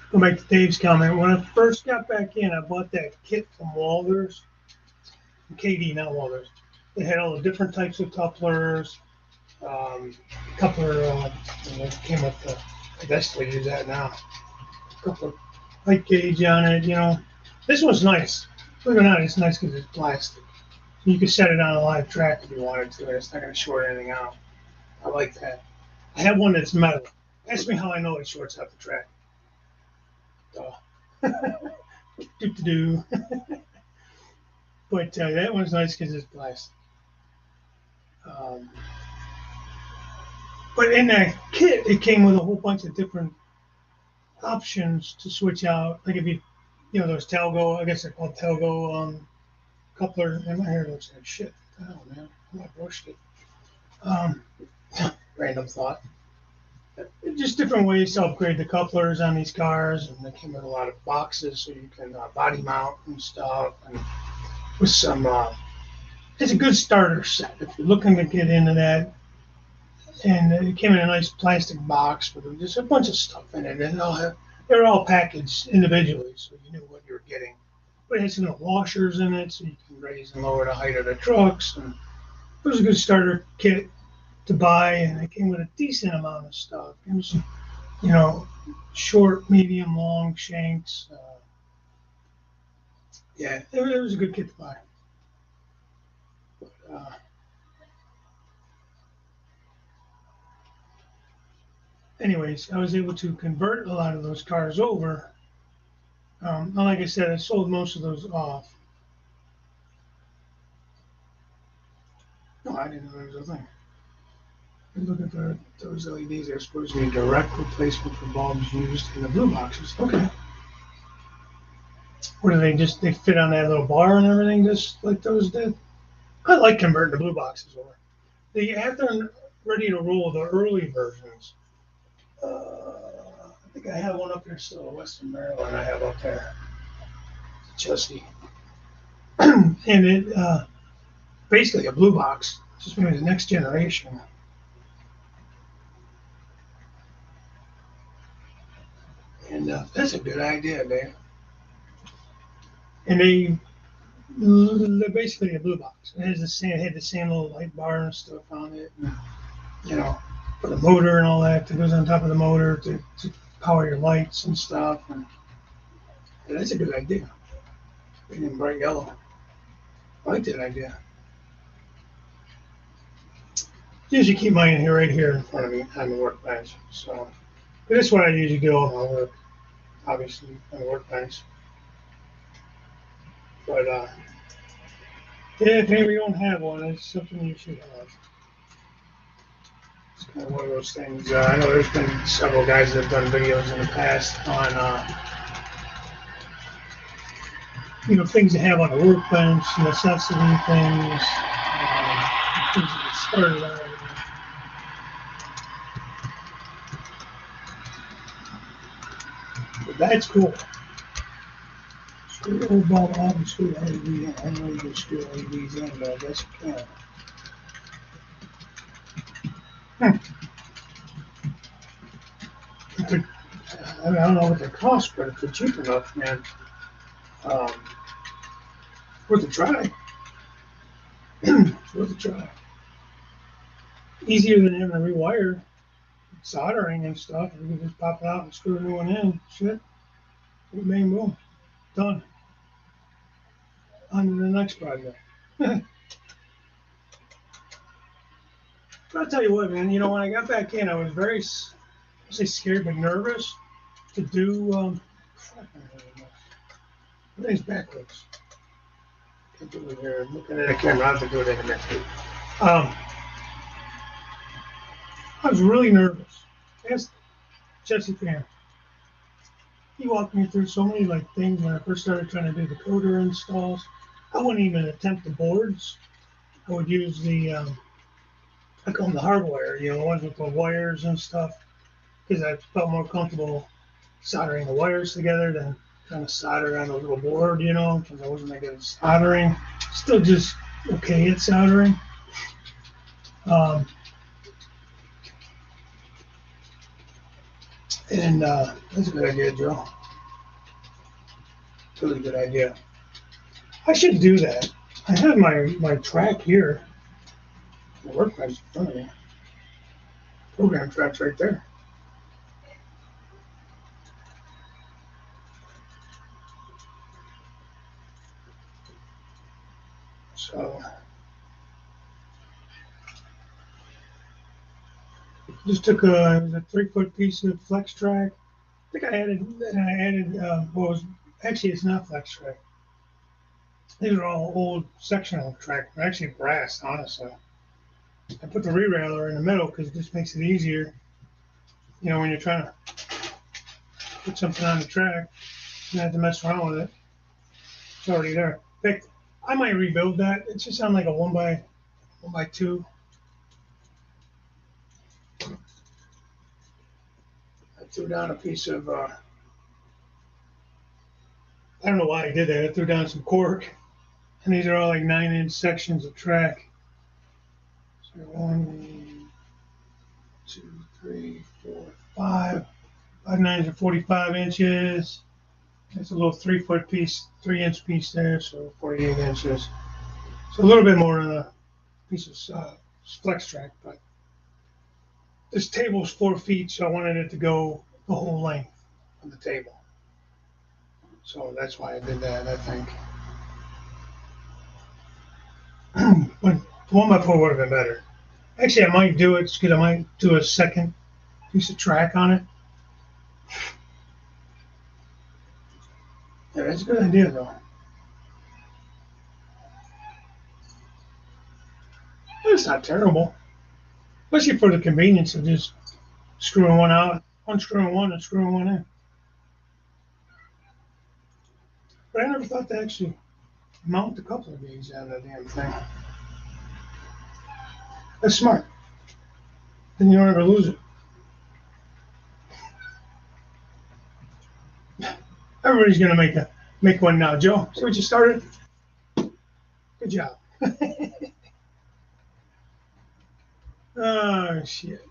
Go back to Dave's comment. When I first got back in, I bought that kit from Walters, KD, not Walters. They had all the different types of couplers. Coupler came with the. I guess they use that now. Coupler height gauge on it. This one's nice. Believe it or not, it's nice because it's plastic. You can set it on a live track if you wanted to, and it's not going to short anything out. I like that. I have one that's metal. Ask me how I know it shorts out the track. Do. But that one's nice because it's plastic. But in that kit, it came with a whole bunch of different options to switch out. Like if you know, those Talgo, I guess they're called Talgo coupler. And my hair looks like shit. Oh man, I brushed it. Random thought. Just different ways to upgrade the couplers on these cars, and they came with a lot of boxes so you can body mount and stuff, and with some. It's a good starter set if you're looking to get into that. And it came in a nice plastic box with just a bunch of stuff in it, and they're all packaged individually, so you knew what you were getting. But it has some washers in it, so you can raise and lower the height of the trucks. And it was a good starter kit to buy, and it came with a decent amount of stuff. It was, you know, short, medium, long shanks. Yeah, it was a good kit to buy. But, anyways, I was able to convert a lot of those cars over. Like I said, I sold most of those off. No, I didn't know there was a thing. You're looking for those LEDs. They're supposed to be direct replacement for bulbs used in the blue boxes. Okay. What do they fit on that little bar and everything, just like those did? I like converting the blue boxes over. After I'm ready to roll the early versions, I think I have one up here still, Western Maryland. I have up there, Chesty, and it basically a blue box, just maybe the next generation. And that's a good idea, Dave. And they're basically a blue box. It had the same little light bar and stuff on it, and, you know, for the motor and all that goes on top of the motor to power your lights and stuff. And that's a good idea. Being in bright yellow, I like that idea. Usually keep mine here, right here in front of me on the workbench. So that's what I usually do all my work, obviously on the workbench. But yeah, if maybe you don't have one, it's something you should have. It's kind of one of those things. I know there's been several guys that have done videos in the past on things to have on the workbench, necessity things, things to get started on. But that's cool. Screw the old bulb out and screw the LED in. I know you can screw LEDs in, but I guess you can. I don't know what they cost, but if they're cheap enough, man, worth a try. It's worth a try. Easier than having to rewire, soldering and stuff. You can just pop it out and screw a new one in. Shit. Bang, boom. Done. On to the next project. But I'll tell you what, man, when I got back in, I was very, I'll say scared, but nervous to do, everything's backwards. Can't do it here. I'm looking at a camera. I'll have to do it in a minute. I was really nervous. Asked Jesse Fan. He walked me through so many things when I first started trying to do the coder installs. I wouldn't even attempt the boards. I would use I call them the hardwire, the ones with the wires and stuff, because I felt more comfortable soldering the wires together than trying to solder on a little board, because I wasn't that good at soldering. Still just okay at soldering. And that's a good idea, Joe. Really good idea. I should do that. I have my track here. The workbench in front of me. Program track's right there. So Just took it was a 3-foot piece of flex track. I think I added what was actually it's not flex track. These are all old sectional track. They're actually brass, honestly. I put the re-railer in the middle because it just makes it easier. You know, when you're trying to put something on the track, you don't have to mess around with it. It's already there. In fact, I might rebuild that. It just sounds like a 1x2. I threw down a piece of, I don't know why I did that. I threw down some cork, and these are all like 9-inch sections of track. So 1, 2, 3, 4, 5. 5 nines are 45 inches. It's a little 3-foot piece, 3-inch piece there, so 48 inches. So a little bit more than a piece of flex track, but this table's 4 feet, so I wanted it to go the whole length of the table. So that's why I did that, I think. But the 1x4 would have been better. Actually, I might do it because I might do a second piece of track on it. Yeah, that's a good idea, though. It's not terrible, especially for the convenience of just screwing one out, unscrewing one and screwing one in. But I never thought to actually mount a couple of these on the damn thing. That's smart. Then you don't ever lose it. Everybody's gonna make one now. Joe, see what you started? Good job. Oh shit.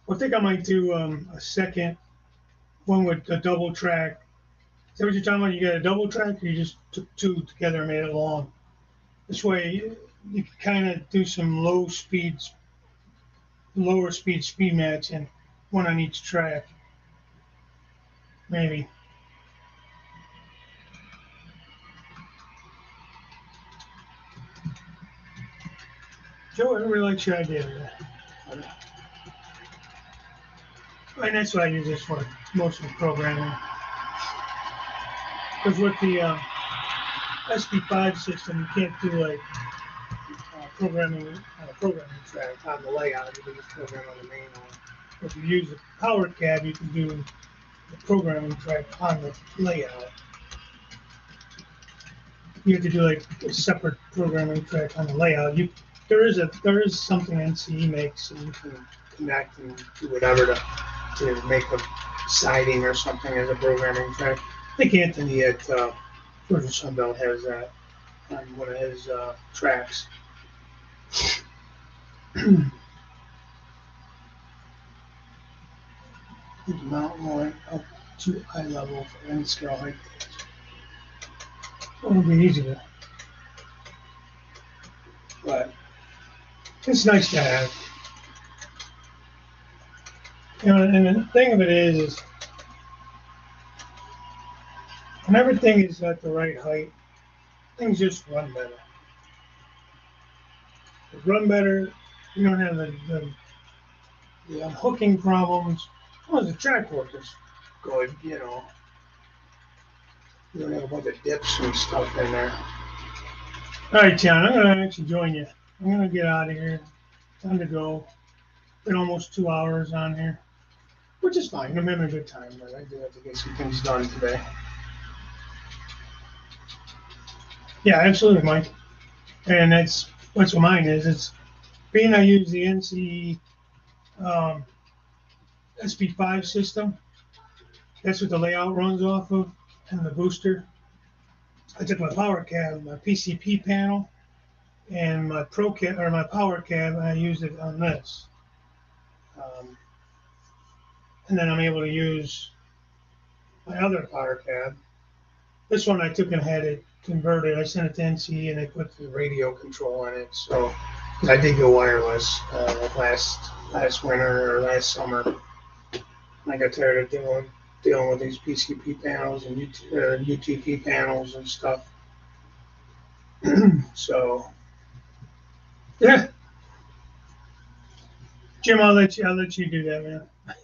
Well, I think I might do a second one with a double track. Is that what you're talking about? You got a double track, or you just took 2 together and made it long? This way, you can kind of do some lower speed speed match, and one on each track, maybe. Joe, I really like your idea. And that's what I use this for, most of the programming. Because with the SP5 system, you can't do like programming on a programming track on the layout. You can just program on the main one. If you use a power cab, you can do the programming track on the layout. You have to do like a separate programming track on the layout. There is something NCE makes, and you can connect and do whatever to make a siding or something as a programming track. I think Anthony at Georgia Sunbelt has that on one of his tracks. Mountain line up to eye level for any scale height. It would be easier, but it's nice to have. You know, and the thing of it is when everything is at the right height, things just run better. They run better. You don't have the unhooking problems. Well, the track work is good, you know. You don't have a bunch of dips and stuff in there. All right, John, I'm going to actually join you. I'm going to get out of here. Time to go. Been almost 2 hours on here, which is fine. I'm having a good time, but I do have to get some things done today. Yeah, absolutely, Mike. And that's what mine is. It's being I use the NCE SP5 system. That's what the layout runs off of, and the booster. I took my power cab, my PCP panel, and my Pro cab or my power cab, and I used it on this. And then I'm able to use my other power cab. This one I took and had it converted. I sent it to NCE, and they put the radio control on it. So I did go wireless last winter or last summer. I got tired of dealing with these PCP panels and UTP panels and stuff. So, yeah, Jim, I'll let you do that,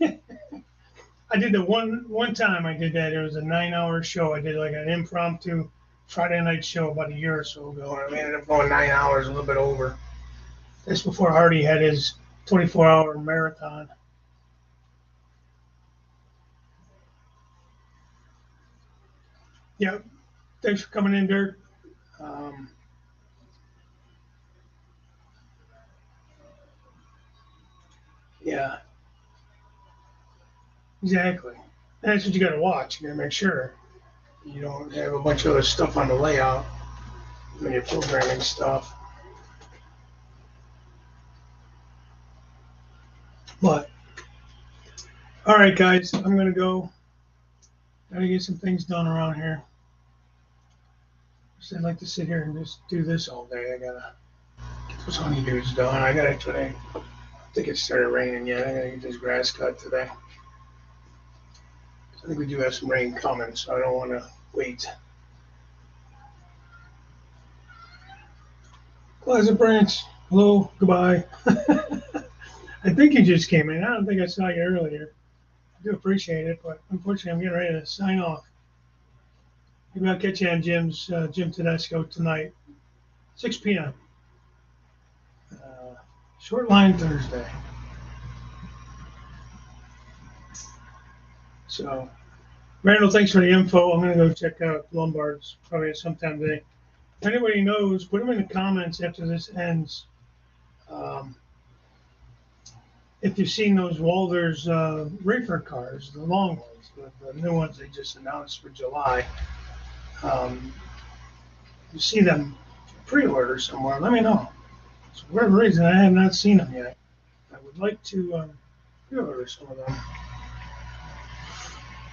man. I did the one time I did that. It was a 9-hour show. I did like an impromptu Friday night show about a year or so ago, and I ended up going 9 hours, a little bit over. That's before Hardy had his 24-hour marathon. Yep. Thanks for coming in, Dirk. Um, yeah, exactly. And that's what you got to watch. You got to make sure you don't have a bunch of other stuff on the layout when you're programming stuff. But all right, guys, I'm gonna go. Gotta get some things done around here. I'd like to sit here and just do this all day. I gotta get those honeydews done. I gotta today. I think it started raining yet. I gotta get this grass cut today. I think we do have some rain coming, so I don't want to wait. Pleasant Branch, hello, goodbye. I think you just came in. I don't think I saw you earlier. I do appreciate it, but unfortunately, I'm getting ready to sign off. Maybe I'll catch you on Jim Tedesco tonight, 6 p.m. Short line Thursday. So, Randall, thanks for the info. I'm going to go check out Lombard's probably sometime today. If anybody knows, put them in the comments after this ends. If you've seen those Walters reefer cars, the long ones, the new ones they just announced for July, you see them pre-order somewhere, let me know. So for whatever reason, I have not seen them yet. I would like to pre-order some of them.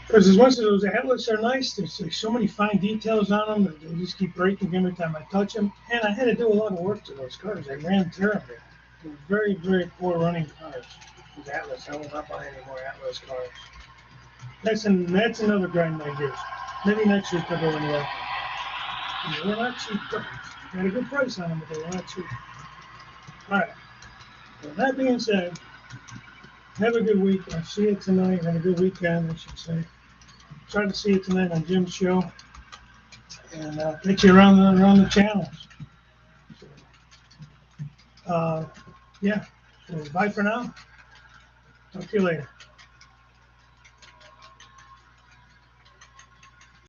Because as much as those Atlas are nice, there's like so many fine details on them that they just keep breaking every time I touch them. And I had to do a lot of work to those cars. They ran terribly. They were very, very poor running cars. Those Atlas, I will not buy any more Atlas cars. That's another grind I do. Maybe next week I'll go into that. They were not cheap. I had a good price on them, but they were not cheap. All right. With that being said, have a good week. I'll see you tonight. Have a good weekend, I should say. Try to see you tonight on Jim's show, and get you around the channels. So, yeah. So bye for now. Talk to you later.